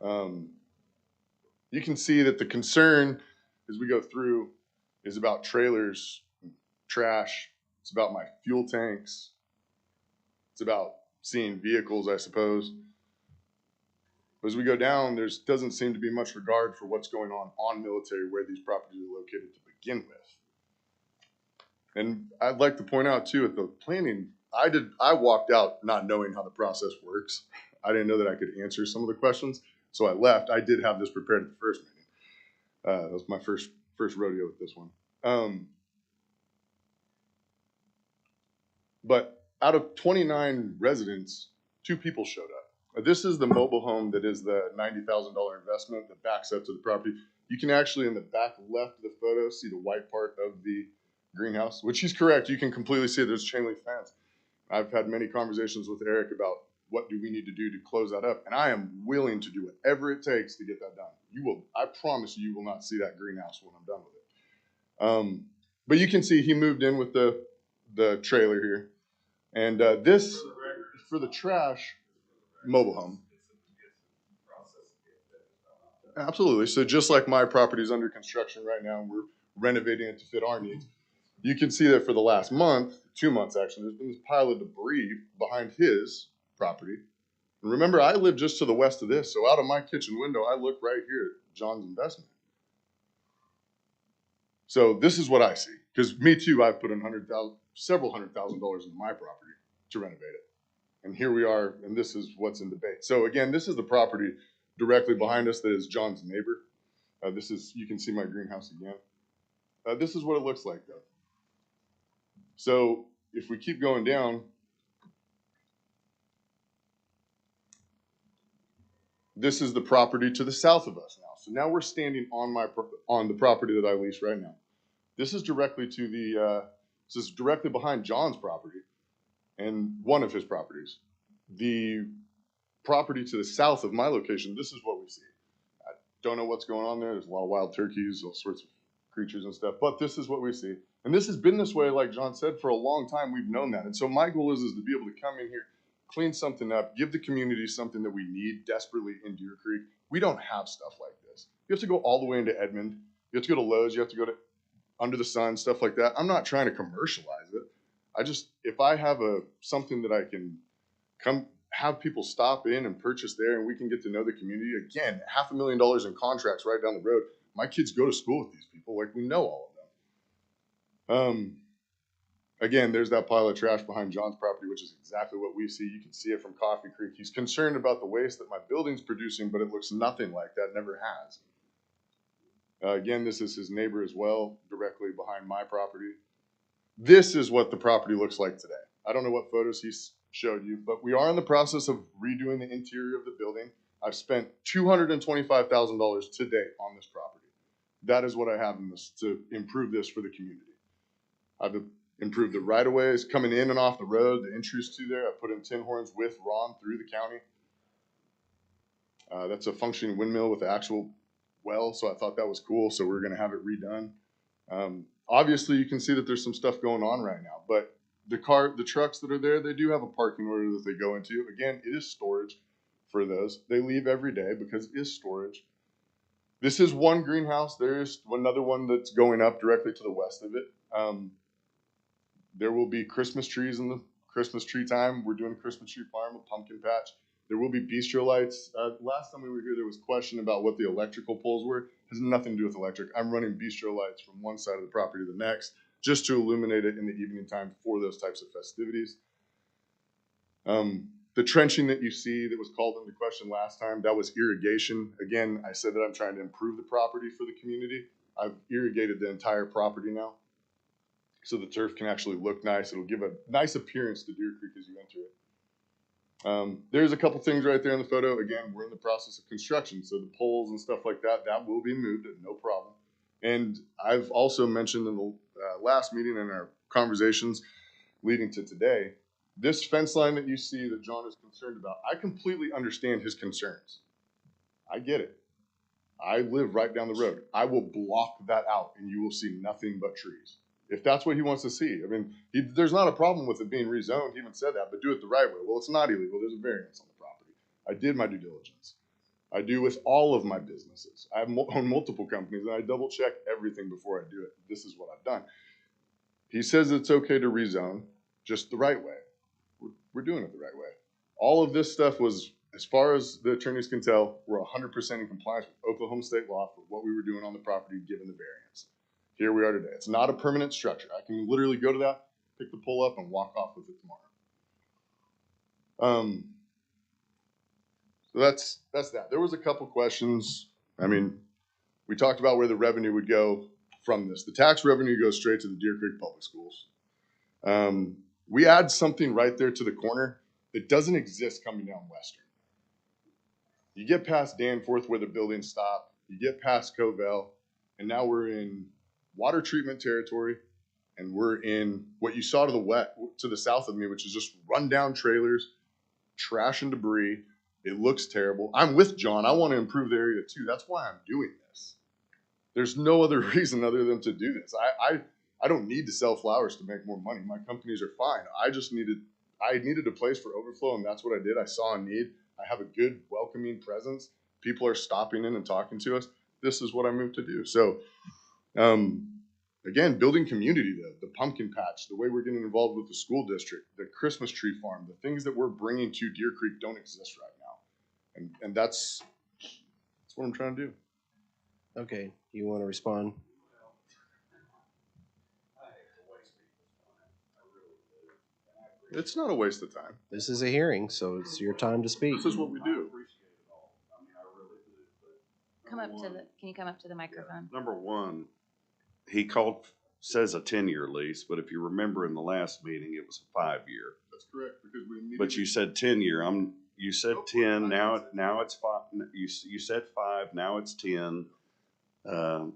You can see that the concern as we go through is about trailers, trash. It's about my fuel tanks. It's about seeing vehicles, I suppose. As we go down, there doesn't seem to be much regard for what's going on military where these properties are located to begin with. And I'd like to point out too, at the planning, I walked out not knowing how the process works. I didn't know that I could answer some of the questions, so I left. I did have this prepared at the first meeting. That was my first rodeo with this one. But out of 29 residents, 2 people showed up. This is the mobile home that is the $90,000 investment that backs up to the property. You can actually, in the back left of the photo, see the white part of the greenhouse, which he's correct. You can completely see it. There's chain link fence. I've had many conversations with Eric about what do we need to do to close that up, and I am willing to do whatever it takes to get that done. I promise you will not see that greenhouse when I'm done with it. But you can see he moved in with the trailer here, and this for the trash mobile home. Absolutely. So just like my property is under construction right now, and we're renovating it to fit our needs. You can see that for the last month, 2 months actually, there's been this pile of debris behind his property. And remember, I live just to the west of this, so out of my kitchen window, I look right here at John's investment. So this is what I see, because me too, I've put in several $100,000 into my property to renovate it. And here we are, and this is what's in debate. So again, this is the property directly behind us that is John's neighbor. You can see my greenhouse again. This is what it looks like though. So if we keep going down, this is the property to the south of us now. So now we're standing on the property that I lease right now. This is directly this is directly behind John's property and one of his properties. The property to the south of my location, this is what we see. I don't know what's going on there. There's a lot of wild turkeys, all sorts of creatures and stuff, but this is what we see. And this has been this way, like John said, for a long time. We've known that. And so my goal is to be able to come in here, clean something up, give the community something that we need desperately in Deer Creek. We don't have stuff like this. You have to go all the way into Edmond. You have to go to Lowe's. You have to go to Under the Sun, stuff like that. I'm not trying to commercialize it. If I have something that I can have people stop in and purchase there and we can get to know the community. Again, $500,000 in contracts right down the road. My kids go to school with these people. Like, we know all of them. Again, there's that pile of trash behind John's property, which is exactly what we see. You can see it from Coffee Creek. He's concerned about the waste that my building's producing, but it looks nothing like that, never has. Again, this is his neighbor as well, directly behind my property. This is what the property looks like today. I don't know what photos he showed you, but we are in the process of redoing the interior of the building. I've spent $225,000 to date on this property. That is what I have in this to improve this for the community. I've improved the right-of-ways coming in and off the road, the entries to there. I put in tin horns with Ron through the county. That's a functioning windmill with the actual well, so I thought that was cool. So we're going to have it redone. Obviously, you can see that there's some stuff going on right now, but the trucks that are there, they do have a parking order that they go into. Again, it is storage for those. They leave every day because it is storage. This is one greenhouse. There is another one that's going up directly to the west of it. There will be Christmas trees in the Christmas tree time. We're doing a Christmas tree farm, a pumpkin patch. There will be bistro lights. Last time we were here, there was a question about what the electrical poles were. It has nothing to do with electric. I'm running bistro lights from one side of the property to the next just to illuminate it in the evening time for those types of festivities. The trenching that you see that was called into question last time, that was irrigation. Again, I said that I'm trying to improve the property for the community. I've irrigated the entire property now, so the turf can actually look nice. It'll give a nice appearance to Deer Creek as you enter it. There's a couple things right there in the photo. Again, we're in the process of construction, so the poles and stuff like that, that will be moved, no problem. And I've also mentioned in the last meeting in our conversations leading to today, this fence line that you see that John is concerned about, I completely understand his concerns. I get it. I live right down the road. I will block that out and you will see nothing but trees. If that's what he wants to see. I mean, there's not a problem with it being rezoned. He even said that, but do it the right way. Well, it's not illegal. There's a variance on the property. I did my due diligence. I do with all of my businesses. I own multiple companies, and I double check everything before I do it. This is what I've done. He says it's okay to rezone, just the right way. We're doing it the right way. All of this stuff was, as far as the attorneys can tell, we're 100% in compliance with Oklahoma state law for what we were doing on the property given the variance. Here we are today. It's not a permanent structure. I can literally go to that, pick the pole up, and walk off with it tomorrow. So that's that. There was a couple questions. I mean, we talked about where the revenue would go from this. The tax revenue goes straight to the Deer Creek Public Schools. We add something right there to the corner that doesn't exist coming down Western. You get past Danforth where the buildings stop, you get past Covell, and now we're in water treatment territory, and we're in what you saw to the south of me, which is just rundown trailers, trash and debris. It looks terrible. I'm with John. I want to improve the area too. That's why I'm doing this. There's no other reason other than to do this. I don't need to sell flowers to make more money. My companies are fine. I needed a place for overflow, and that's what I did. I saw a need. I have a good, welcoming presence. People are stopping in and talking to us. This is what I moved to do. So, again, building community, the pumpkin patch, the way we're getting involved with the school district, the Christmas tree farm, the things that we're bringing to Deer Creek don't exist right now. And that's what I'm trying to do. Okay, you want to respond? It's not a waste of time. This is a hearing, so it's your time to speak. This is what we do. Can you come up to the microphone? Number one, he says a 10-year lease, but if you remember in the last meeting, it was a 5-year. That's correct, because we needed. But you said 10-year. You said 10. Now it's 5. You said 5. Now it's 10.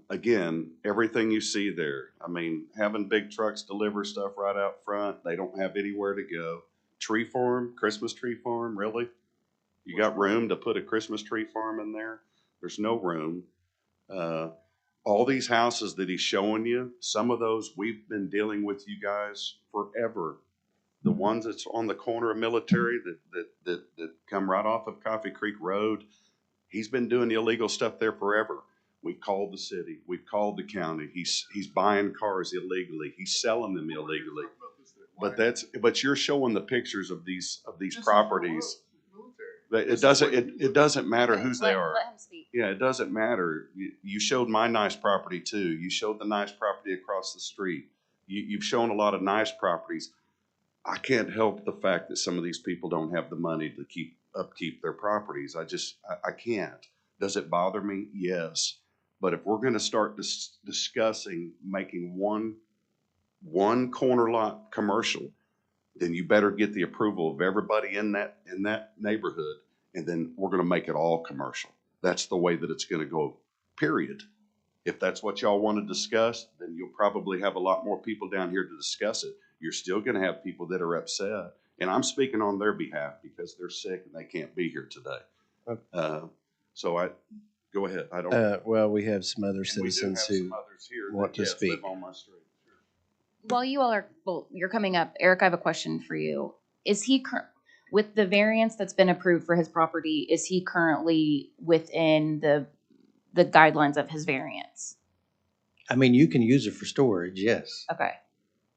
Again, everything you see there. I mean, having big trucks deliver stuff right out front. They don't have anywhere to go. Tree farm, Christmas tree farm, really? You got room to put a Christmas tree farm in there? There's no room. All these houses that he's showing you, some of those we've been dealing with you guys forever. The ones that's on the corner of Military that come right off of Coffee Creek Road, he's been doing illegal stuff there forever. We've called the city. We've called the county. He's buying cars illegally. He's selling them illegally. But you're showing the pictures of these properties. It doesn't matter whose they are. Let him speak. Yeah, it doesn't matter. You showed my nice property too. You showed the nice property across the street. You've shown a lot of nice properties. I can't help the fact that some of these people don't have the money to upkeep their properties. I can't. Does it bother me? Yes. But if we're going to start discussing making one corner lot commercial, then you better get the approval of everybody in that neighborhood, and then we're going to make it all commercial. That's the way that it's going to go, period. If that's what y'all want to discuss, then you'll probably have a lot more people down here to discuss it. You're still going to have people that are upset, and I'm speaking on their behalf because they're sick and they can't be here today. So go ahead. I don't. Well, we have some other citizens who want to speak. Live on my street. While you all you're coming up, Eric, I have a question for you. Is he with the variance that's been approved for his property, is he currently within the guidelines of his variance? I mean, you can use it for storage, yes. Okay.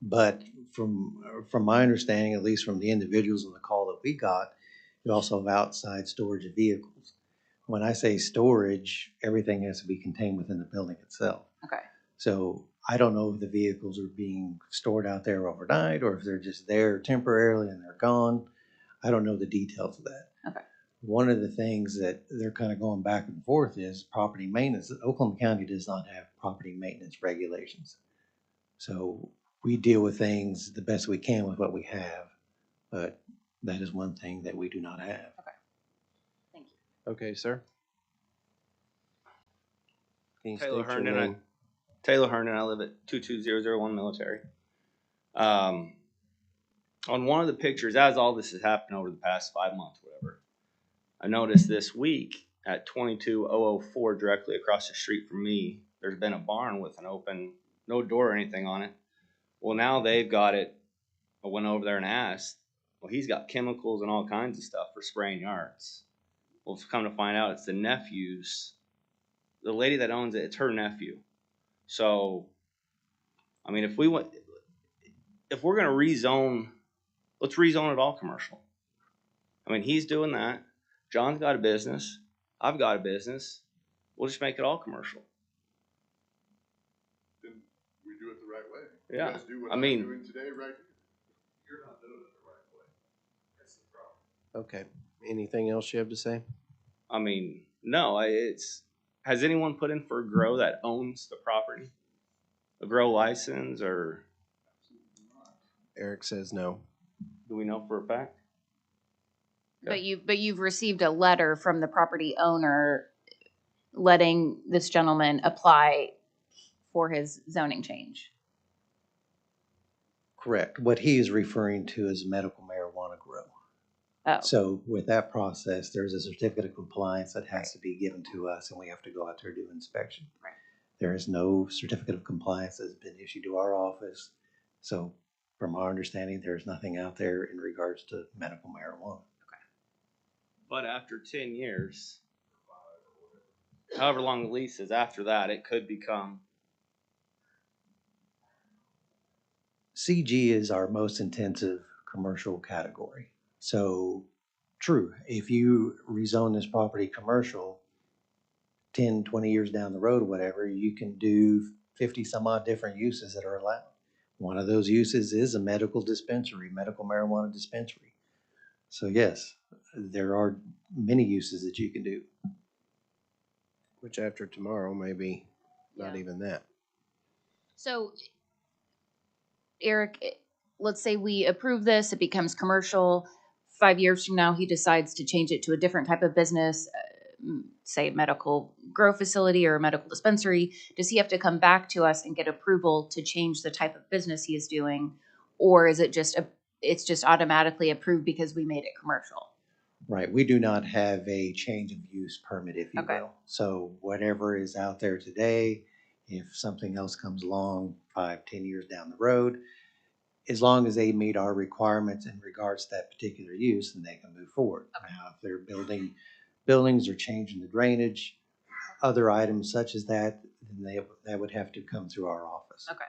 But from my understanding, at least from the individuals on the call that we got, you also have outside storage of vehicles. When I say storage, everything has to be contained within the building itself. Okay. So I don't know if the vehicles are being stored out there overnight or if they're just there temporarily and they're gone. I don't know the details of that. Okay. One of the things that they're kind of going back and forth is property maintenance. Oklahoma County does not have property maintenance regulations. So we deal with things the best we can with what we have, but that is one thing that we do not have. Okay. Thank you. Okay, sir. Can you Taylor state your Herndon. name? Taylor Herndon. I live at 22001 Military. On one of the pictures, as all this has happened over the past 5 months, whatever, I noticed this week at 22004, directly across the street from me, there's been a barn with an open, no door or anything on it. Well, now they've got it. I went over there and asked. Well, he's got chemicals and all kinds of stuff for spraying yards. Well, come to find out, it's the nephew's. The lady that owns it, it's her nephew. So, I mean, if we're gonna rezone, let's rezone it all commercial. I mean, he's doing that. John's got a business. I've got a business. We'll just make it all commercial. Then we do it the right way. Yeah. You guys do what I I'm mean- doing today, right here. You're not doing it the right way. That's the problem. Okay. Anything else you have to say? I mean, no, has anyone put in for a grow that owns the property? A grow license, or Eric says no. do we know for a fact? But you've received a letter from the property owner letting this gentleman apply for his zoning change. Correct. What he is referring to is medical marijuana grow. Oh, So with that process, there's a certificate of compliance that has to be given to us, and we have to go out there and do inspection. Right. There is no certificate of compliance that's been issued to our office. So from our understanding, there's nothing out there in regards to medical marijuana. But after 10 years, however long the lease is, after that, it could become. CG is our most intensive commercial category. So true, if you rezone this property commercial 10, 20 years down the road or whatever, you can do 50 some odd different uses that are allowed. One of those uses is a medical dispensary, medical marijuana dispensary. So yes, there are many uses that you can do. Which after tomorrow, maybe not Yeah. even that. so Eric, let's say we approve this, it becomes commercial. 5 years from now, he decides to change it to a different type of business, say a medical grow facility or a medical dispensary. Does he have to come back to us and get approval to change the type of business he is doing? Or is it just it's just automatically approved because we made it commercial? Right, we do not have a change of use permit, if you Okay. will. So whatever is out there today, if something else comes along 5, 10 years down the road, as long as they meet our requirements in regards to that particular use, then they can move forward. Now, if they're building buildings or changing the drainage, other items such as that, then that would have to come through our office. Okay.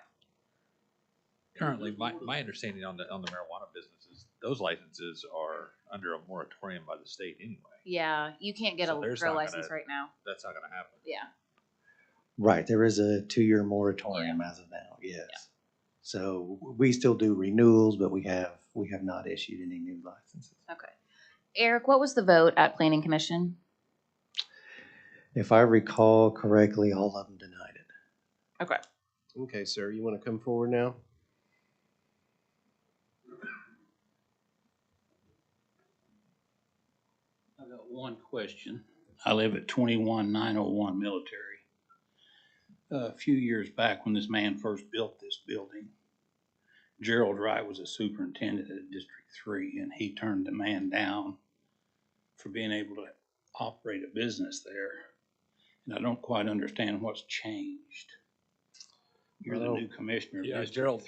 Currently, my understanding on the marijuana business is those licenses are under a moratorium by the state anyway. Yeah, you can't get So a there's grow not license gonna- right now. That's not gonna happen. Yeah. Right, there is a 2-year moratorium as of now, yes. So we still do renewals, but we have not issued any new licenses. Okay. Eric, what was the vote at Planning Commission? If I recall correctly, all of them denied it. Okay. Okay, sir, you want to come forward now? I got one question. I live at 21901 Military. A few years back when this man first built this building, Gerald Wright was a superintendent at District 3, and he turned the man down for being able to operate a business there. And I don't quite understand what's changed. You're the new commissioner of Yeah, District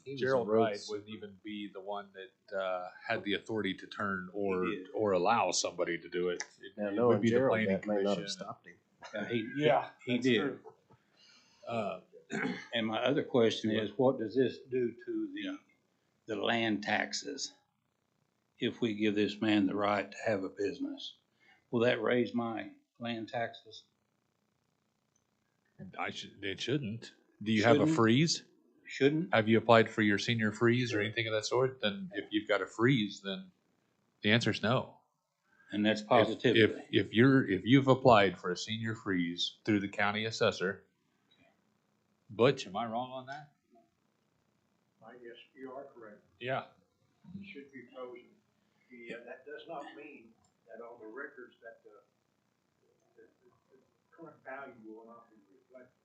3. Gerald Wright wouldn't even be the one that had the authority to turn or allow somebody to do it. Now, It knowing would be the Gerald, planning that may not commission. have stopped him. He that's did. true. And my other question is, what does this do to the land taxes? If we give this man the right to have a business, will that raise my land taxes? It shouldn't. Do you have a Shouldn't? freeze? Shouldn't? Have you applied for your senior freeze or anything of that sort? Then if you've got a freeze, then the answer is no. And that's positivity. If you've applied for a senior freeze through the county assessor, Butch, am I wrong on that? I guess you are correct. Yeah. It should be frozen. That does not mean that on the records that the current value will not be reflected.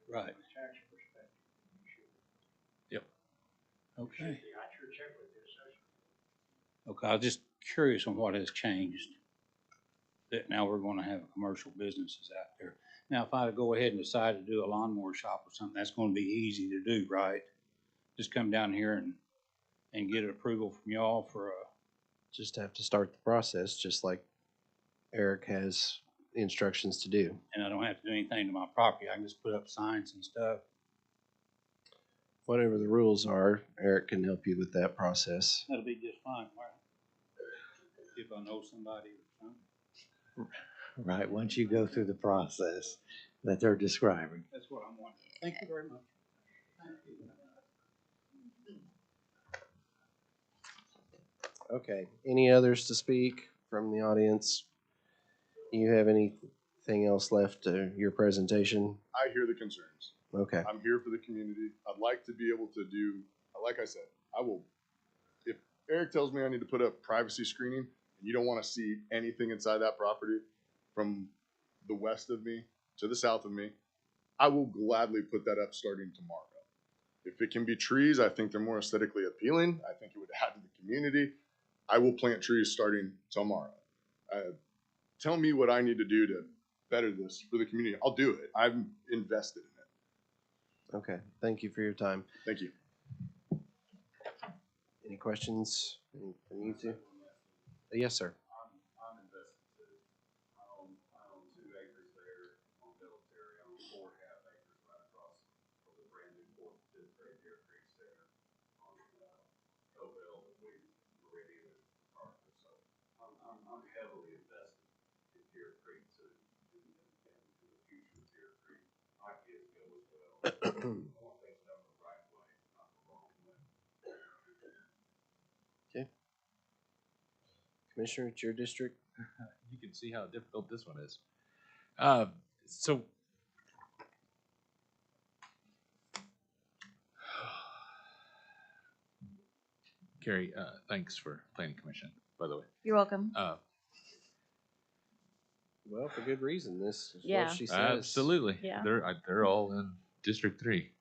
Right. From a tax perspective. You should. Yep. Okay. I should check with the assessor. Okay, I was just curious on what has changed. That now we're gonna have commercial businesses out there. Now, if I go ahead and decide to do a lawnmower shop or something, that's gonna be easy to do, right? Just come down here and get an approval from y'all for a. Just have to start the process, just like Eric has instructions to do. and I don't have to do anything to my property. I can just put up signs and stuff. Whatever the rules are, Eric can help you with that process. That'll be just fine, right? If I know somebody or something. Right, once you go through the process that they're describing. That's what I'm wondering. Thank you very much. Okay, any others to speak from the audience? You have anything else left to your presentation? I hear the concerns. Okay. I'm here for the community. I'd like to be able to do, like I said, I will, if Eric tells me I need to put up privacy screening, and you don't want to see anything inside that property from the west of me to the south of me, I will gladly put that up starting tomorrow. If it can be trees, I think they're more aesthetically appealing. I think it would add to the community. I will plant trees starting tomorrow. Tell me what I need to do to better this for the community. I'll do it. I'm invested in it. Okay, thank you for your time. Thank you. Any questions from you two? Yes, sir. I'm invested too. I own 2 acres there on military. I own 4.5 acres right across from the brand new 4th and 5th grade Deer Creek Center on Oakville that we already in Arthur. So I'm heavily invested in Deer Creek too, and in the future of Deer Creek. My kids go as well. I want things done the right way, not the wrong way. Okay. Commissioner, it's your district. You can see how difficult this one is. So Carrie, thanks for planning commission, by the way. You're welcome. Well, for good reason. This is Yeah. what she says. Absolutely. Yeah. They're all in District 3.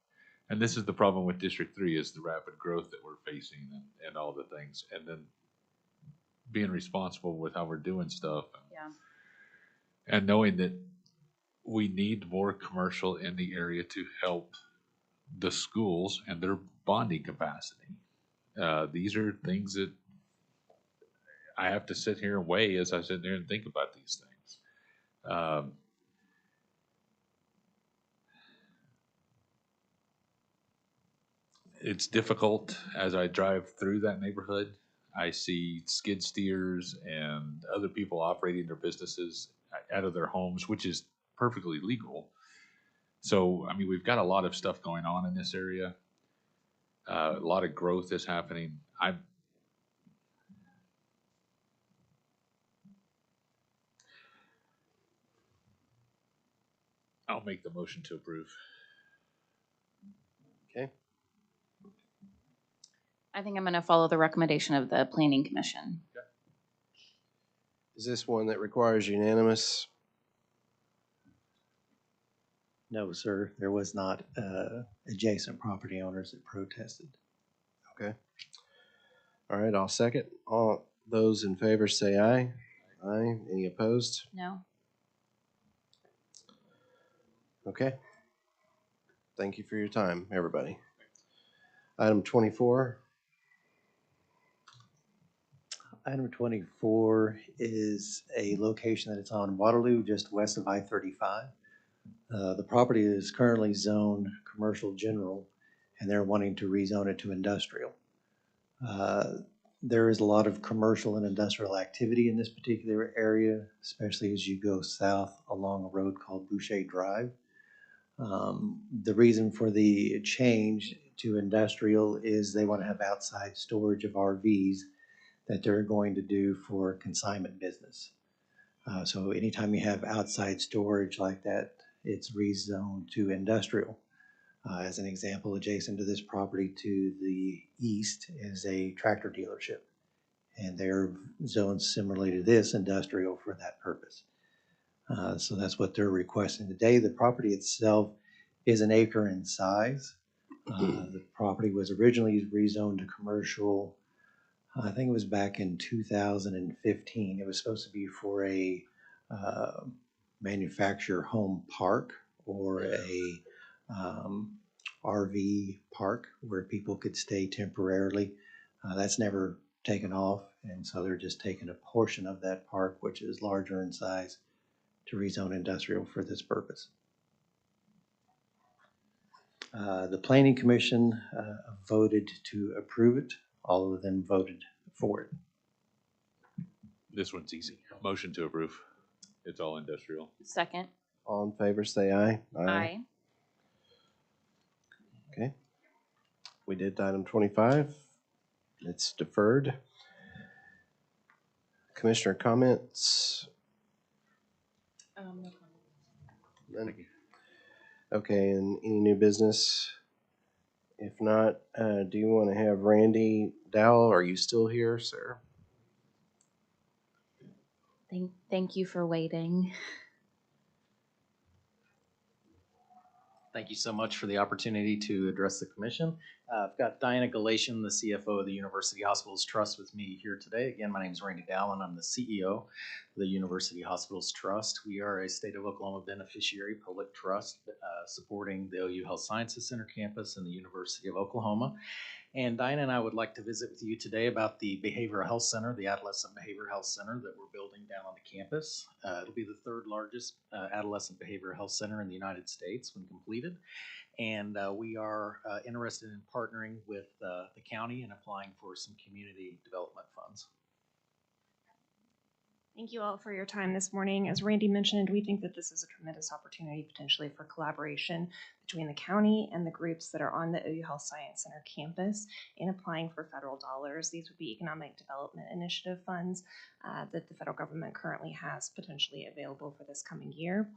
And this is the problem with District 3 is the rapid growth that we're facing and all the things. And then being responsible with how we're doing stuff. Yeah. And knowing that we need more commercial in the area to help the schools and their bonding capacity. These are things that I have to sit here and weigh as I sit there and think about these things. It's difficult as I drive through that neighborhood. I see skid steers and other people operating their businesses out of their homes, which is perfectly legal. So, I mean, we've got a lot of stuff going on in this area. A lot of growth is happening. I'll make the motion to approve. Okay. I think I'm going to follow the recommendation of the planning commission. Is this one that requires unanimous? No, sir, there was not adjacent property owners that protested. Okay. All right, I'll second. All those in favor say aye. Aye. Any opposed? No. Okay. Thank you for your time, everybody. Item 24. Item 24 is a location that it's on Waterloo, just west of I-35. The property is currently zoned commercial general, and they're wanting to rezone it to industrial. There is a lot of commercial and industrial activity in this particular area, especially as you go south along a road called Boucher Drive. The reason for the change to industrial is they want to have outside storage of RVs that they're going to do for consignment business. So anytime you have outside storage like that, it's rezoned to industrial. As an example, adjacent to this property to the east is a tractor dealership, and they're zoned similarly to this, industrial, for that purpose. So that's what they're requesting today. The property itself is an acre in size. The property was originally rezoned to commercial, I think it was back in 2015. It was supposed to be for a manufacturer home park or a RV park where people could stay temporarily. That's never taken off, And so they're just taking a portion of that park, which is larger in size, to rezone industrial for this purpose. The Planning Commission voted to approve it. All of them voted for it. This one's easy. Motion to approve. It's all industrial. Second. All in favor, say aye. Aye. Okay. We did item 25. It's deferred. Commissioner comments? No comment. None? Thank you. Okay, and any new business? If not, do you want to have Randy Dowell? Are you still here, sir? Thank you for waiting. Thank you so much for the opportunity to address the commission. I've got Diana Galatian, the CFO of the University Hospitals Trust, with me here today. Again, my name is Randy Dowell, I'm the CEO of the University Hospitals Trust. We are a state of Oklahoma beneficiary public trust supporting the OU Health Sciences Center campus and the University of Oklahoma. And Diana and I would like to visit with you today about the Behavioral Health Center, the Adolescent Behavioral Health Center that we're building down on the campus. It'll be the third largest adolescent behavioral health center in the United States when completed. And we are interested in partnering with the county and applying for some community development funds. Thank you all for your time this morning. As Randy mentioned, we think that this is a tremendous opportunity potentially for collaboration between the county and the groups that are on the OU Health Science Center campus in applying for federal dollars. These would be Economic Development Initiative funds that the federal government currently has potentially available for this coming year.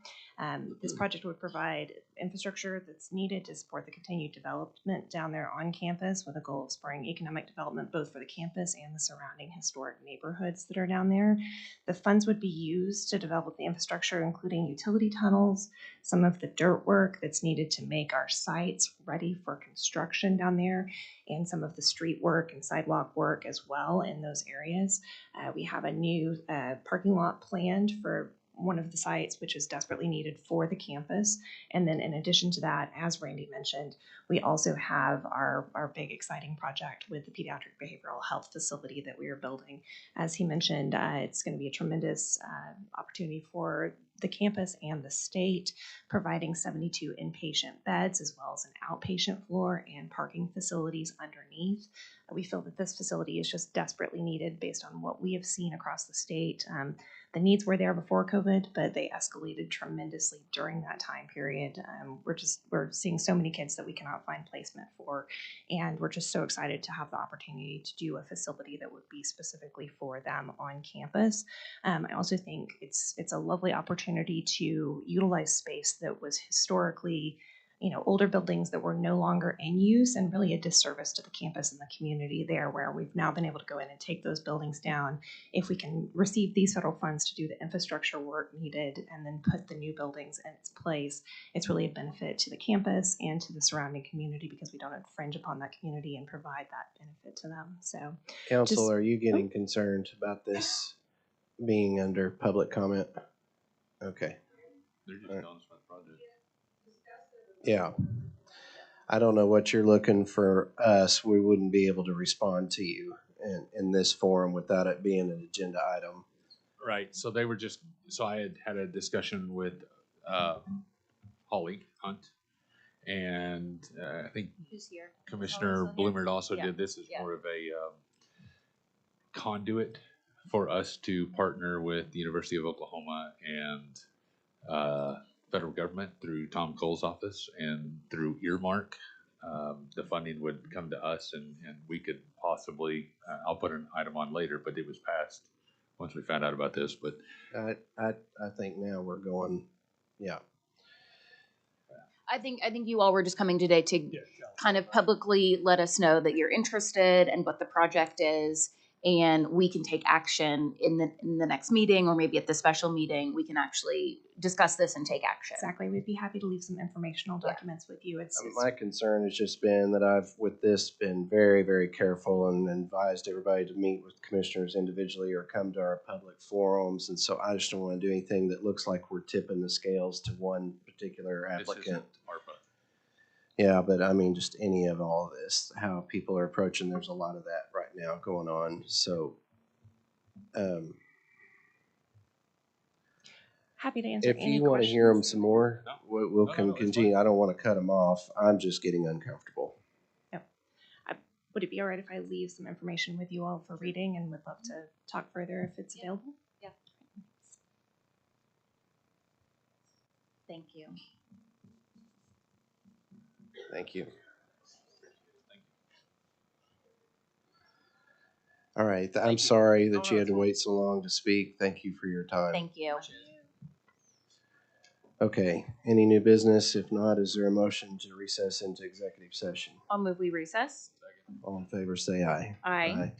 This project would provide infrastructure that's needed to support the continued development down there on campus with a goal of spurring economic development both for the campus and the surrounding historic neighborhoods that are down there. The funds would be used to develop the infrastructure, including utility tunnels, some of the dirt work that's needed to make our sites ready for construction down there, and some of the street work and sidewalk work as well in those areas. We have a new parking lot planned for one of the sites, which is desperately needed for the campus. And then in addition to that, as Randy mentioned, we also have our big exciting project with the pediatric behavioral health facility that we are building. As he mentioned, it's going to be a tremendous opportunity for the campus and the state, providing 72 inpatient beds as well as an outpatient floor and parking facilities underneath. We feel that this facility is just desperately needed based on what we have seen across the state. The needs were there before COVID, but they escalated tremendously during that time period. We're seeing so many kids that we cannot find placement for, and we're just so excited to have the opportunity to do a facility that would be specifically for them on campus. I also think it's a lovely opportunity to utilize space that was historically, older buildings that were no longer in use, and really a disservice to the campus and the community there, where we've now been able to go in and take those buildings down. If we can receive these federal funds to do the infrastructure work needed and then put the new buildings in its place, it's really a benefit to the campus and to the surrounding community because we don't infringe upon that community and provide that benefit to them. So, Council, are you getting concerned about this being under public comment? Okay. They're just telling us about the project. Yeah. I don't know what you're looking for us. We wouldn't be able to respond to you in this forum without it being an agenda item. Right. So they were so I had a discussion with Holly Hunt, and I think Who's here? Commissioner Bloomert also did. This is more of a conduit for us to partner with the University of Oklahoma and federal government through Tom Cole's office and through Earmark. The funding would come to us, and we could possibly, I'll put an item on later, but it was passed once we found out about this. But I think now we're going, yeah. I think you all were just coming today to kind of publicly let us know that you're interested and what the project is, and we can take action in the next meeting, or maybe at the special meeting we can actually discuss this and take action. Exactly. We'd be happy to leave some informational documents with you. My concern has just been that I've, with this, been very, very careful and advised everybody to meet with commissioners individually or come to our public forums. And so I just don't want to do anything that looks like we're tipping the scales to one particular applicant. This isn't ARPA. Yeah, but I mean, just any of all of this, how people are approaching, there's a lot of that right now going on. So Happy to answer If any you want to hear them questions. some more, No. we'll No, no, it's continue. fine. I don't want to cut them off. I'm just getting uncomfortable. Would it be all right if I leave some information with you all for reading and would love to talk further if it's available? Yeah. Thank you. Thank you. All right. I'm sorry that you had to wait so long to speak. Thank you for your time. Thank you. Okay. Any new business? If not, is there a motion to recess into executive session? I'll move we recess. All in favor, say aye. Aye.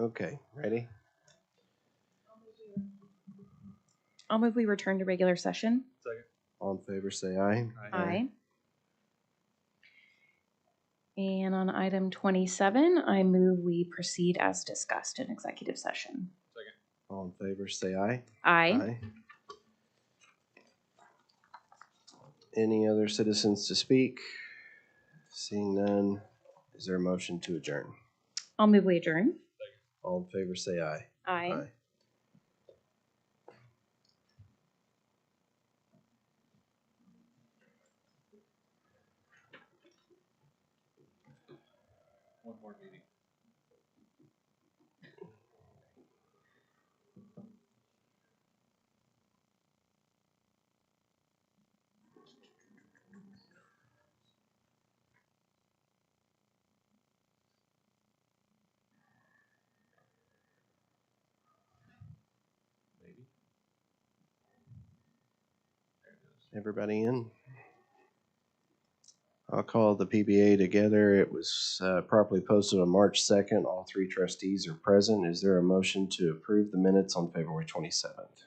Okay, ready? I'll move we return to regular session. Second. All in favor, say aye. Aye. And on item 27, I move we proceed as discussed in executive session. Second. All in favor, say aye. Aye. Any other citizens to speak? Seeing none, is there a motion to adjourn? I'll move we adjourn. All in favor, say aye. Aye. One more meeting. Maybe. There it is. Everybody in? I'll call the PBA together. It was properly posted on March 2nd. All three trustees are present. Is there a motion to approve the minutes on February 27th?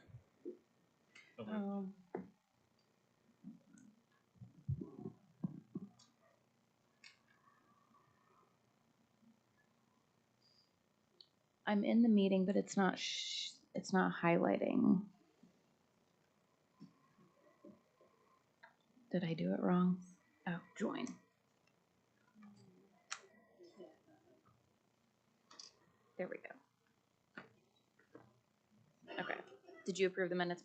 I'm in the meeting, but it's not highlighting. Did I do it wrong? Oh, join. There we go. Okay. Did you approve the minutes?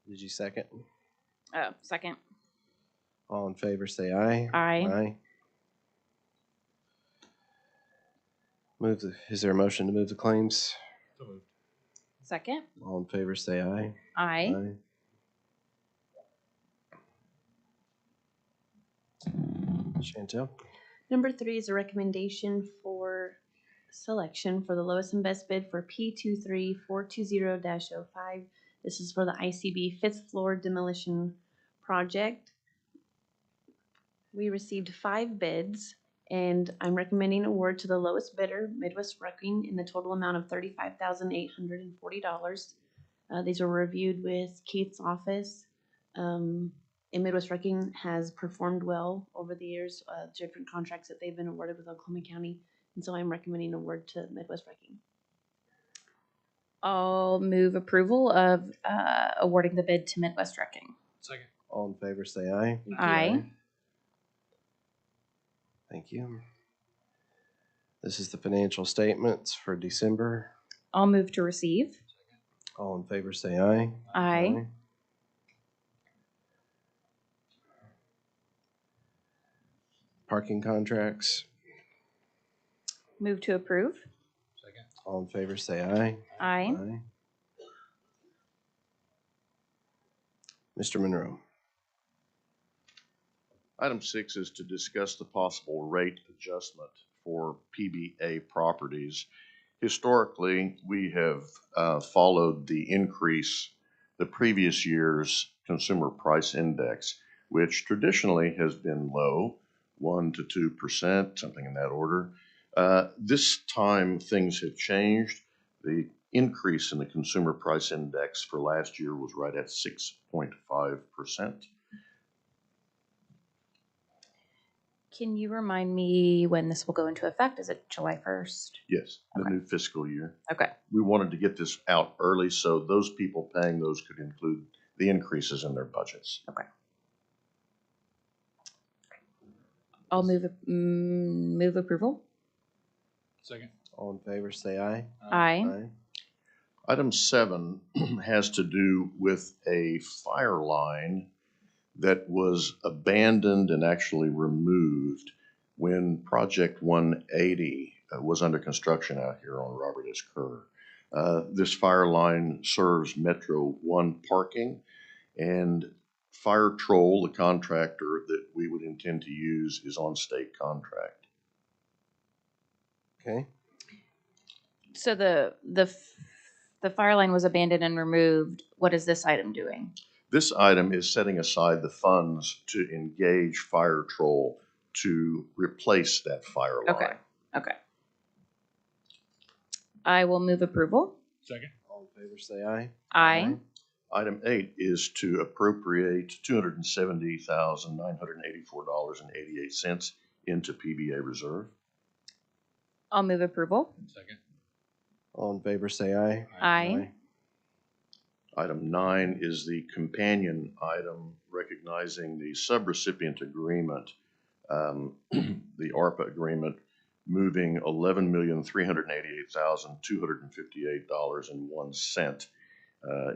Did you second? Oh, second. All in favor, say aye. Aye. Is there a motion to move the claims? So moved. Second. All in favor, say aye. Aye. Chantel? Number 3 is a recommendation for selection for the lowest and best bid for P23420-05. This is for the ICB 5th floor demolition project. We received 5 bids, and I'm recommending award to the lowest bidder, Midwest Wrecking, in the total amount of $35,840. These were reviewed with Keith's office. And Midwest Wrecking has performed well over the years, different contracts that they've been awarded with Oklahoma County. And so I'm recommending award to Midwest Wrecking. I'll move approval of awarding the bid to Midwest Wrecking. Second. All in favor, say aye. Aye. Thank you. This is the financial statements for December. I'll move to receive. All in favor, say aye. Aye. Parking contracts. Move to approve. Second. All in favor, say aye. Aye. Mr. Monroe. Item 6 is to discuss the possible rate adjustment for PBA properties. Historically, we have followed the increase, the previous year's consumer price index, which traditionally has been low, 1 to 2%, something in that order. This time, things have changed. The increase in the consumer price index for last year was right at 6.5%. Can you remind me when this will go into effect? Is it July 1st? Yes, the Okay. new fiscal year. Okay. We wanted to get this out early so those people paying those could include the increases in their budgets. Okay. I'll move approval. Second. All in favor, say aye. Aye. Item 7 has to do with a fire line that was abandoned and actually removed when Project 180 was under construction out here on Robert S. Kerr. This fire line serves Metro 1 parking, and Fire Troll, the contractor that we would intend to use, is on state contract. Okay. So the fire line was abandoned and removed. What is this item doing? This item is setting aside the funds to engage Fire Troll to replace that fire line. Okay. I will move approval. Second. All in favor, say aye. Aye. Item 8 is to appropriate $270,984.88 into PBA reserve. I'll move approval. Second. All in favor, say aye. Aye. Item 9 is the companion item recognizing the subrecipient agreement, the ARPA agreement, moving $11,388,258.01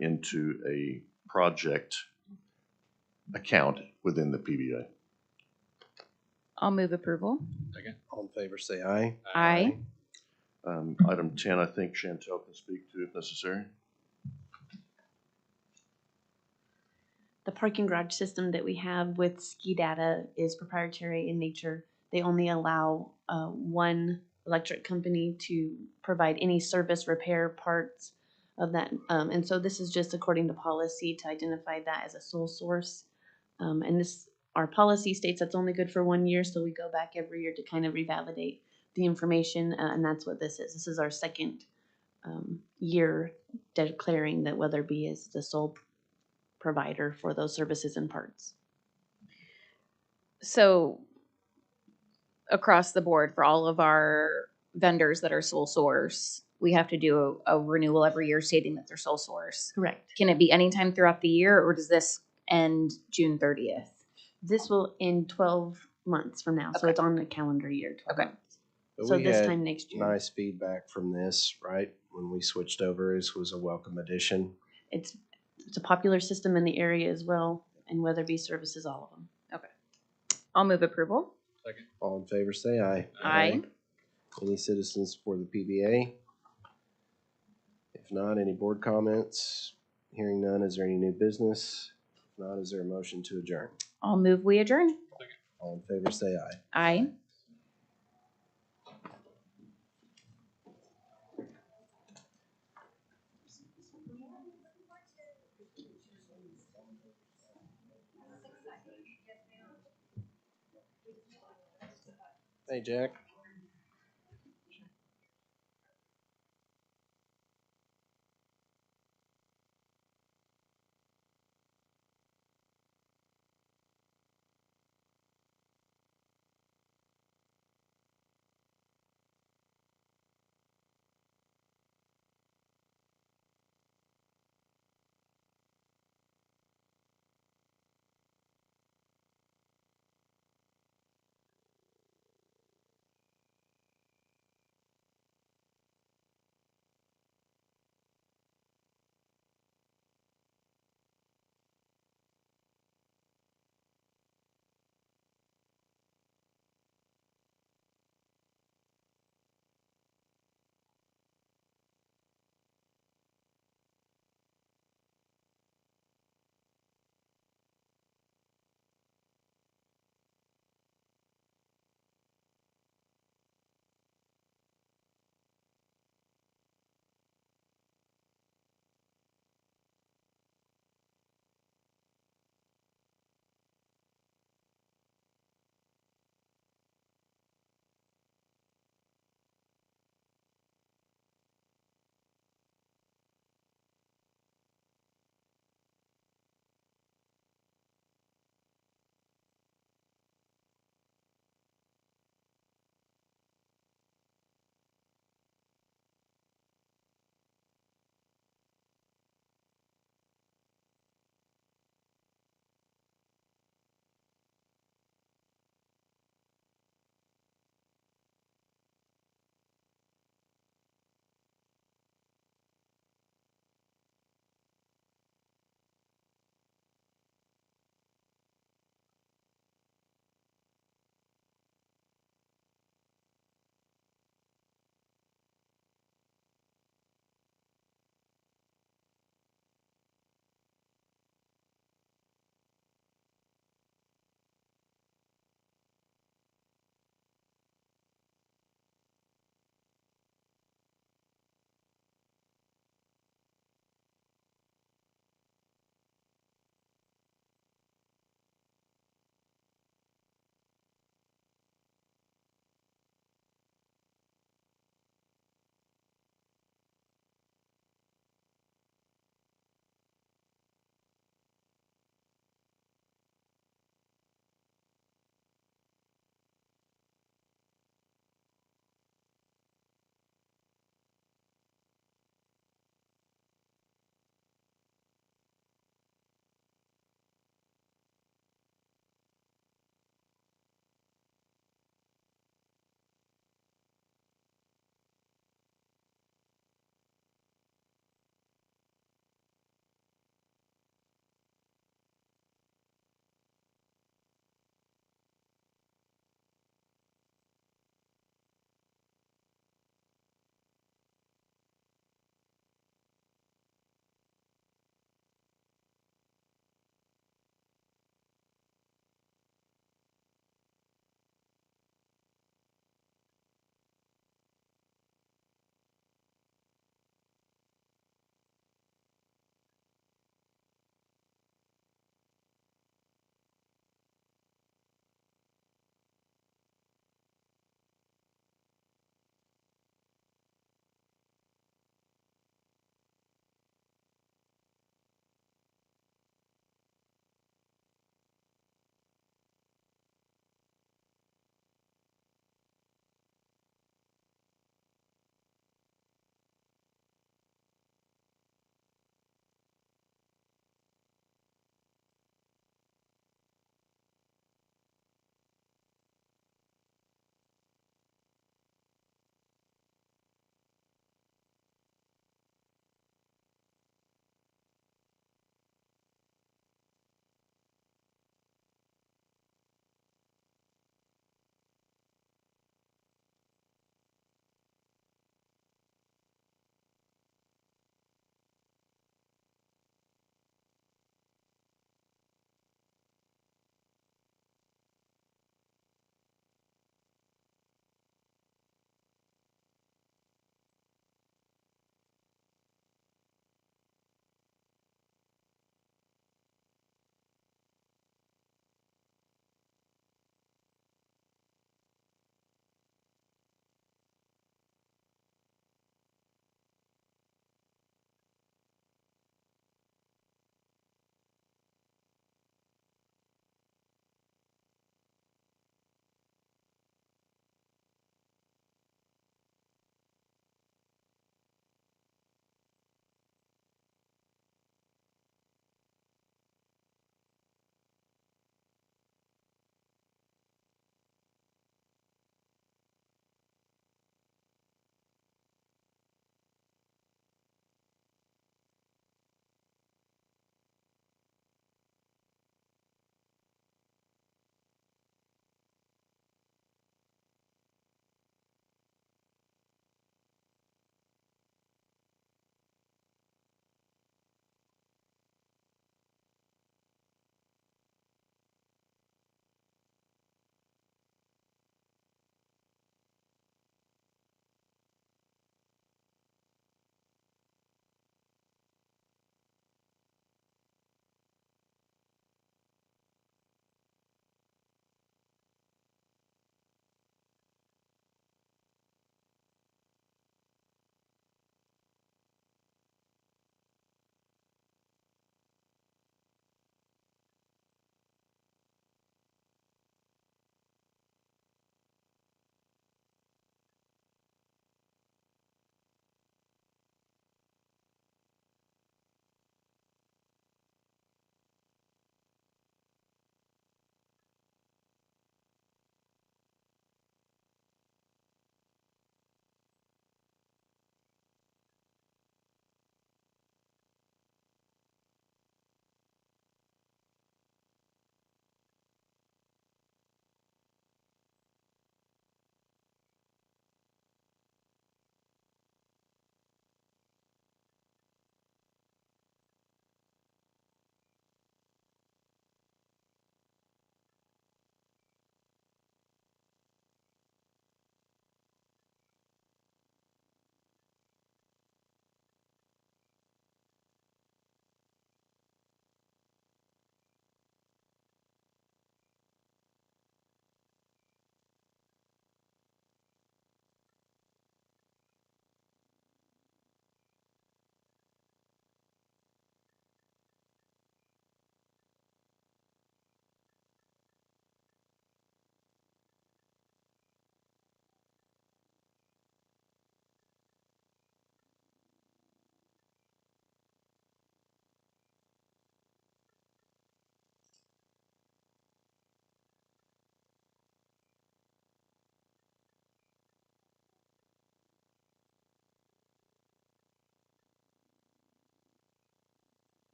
into a project account within the PBA. I'll move approval. Second. All in favor, say aye. Aye. Item 10, I think Chantel can speak to if necessary. The parking garage system that we have with ski data is proprietary in nature. They only allow one electric company to provide any service repair parts of that. And so this is just according to policy to identify that as a sole source. And this, our policy states that's only good for 1 year, so we go back every year to kind of revalidate the information, and that's what this is. This is our second year declaring that Weatherby is the sole provider for those services and parts. So across the board for all of our vendors that are sole source, we have to do a renewal every year stating that they're sole source. Correct. Can it be anytime throughout the year, or does this end June 30th? This will end 12 months from now, so Okay. it's on the calendar year. 12 Okay. months. But So we this had time next year. nice feedback from this, right? When we switched over, this was a welcome addition. It's a popular system in the area as well, and Weatherby services all of them. Okay. I'll move approval. Second. All in favor, say aye. Aye. Any citizens for the PBA? If not, any board comments? Hearing none, is there any new business? If not, is there a motion to adjourn? I'll move we adjourn. All in favor, say aye. Aye. Hey, Jack.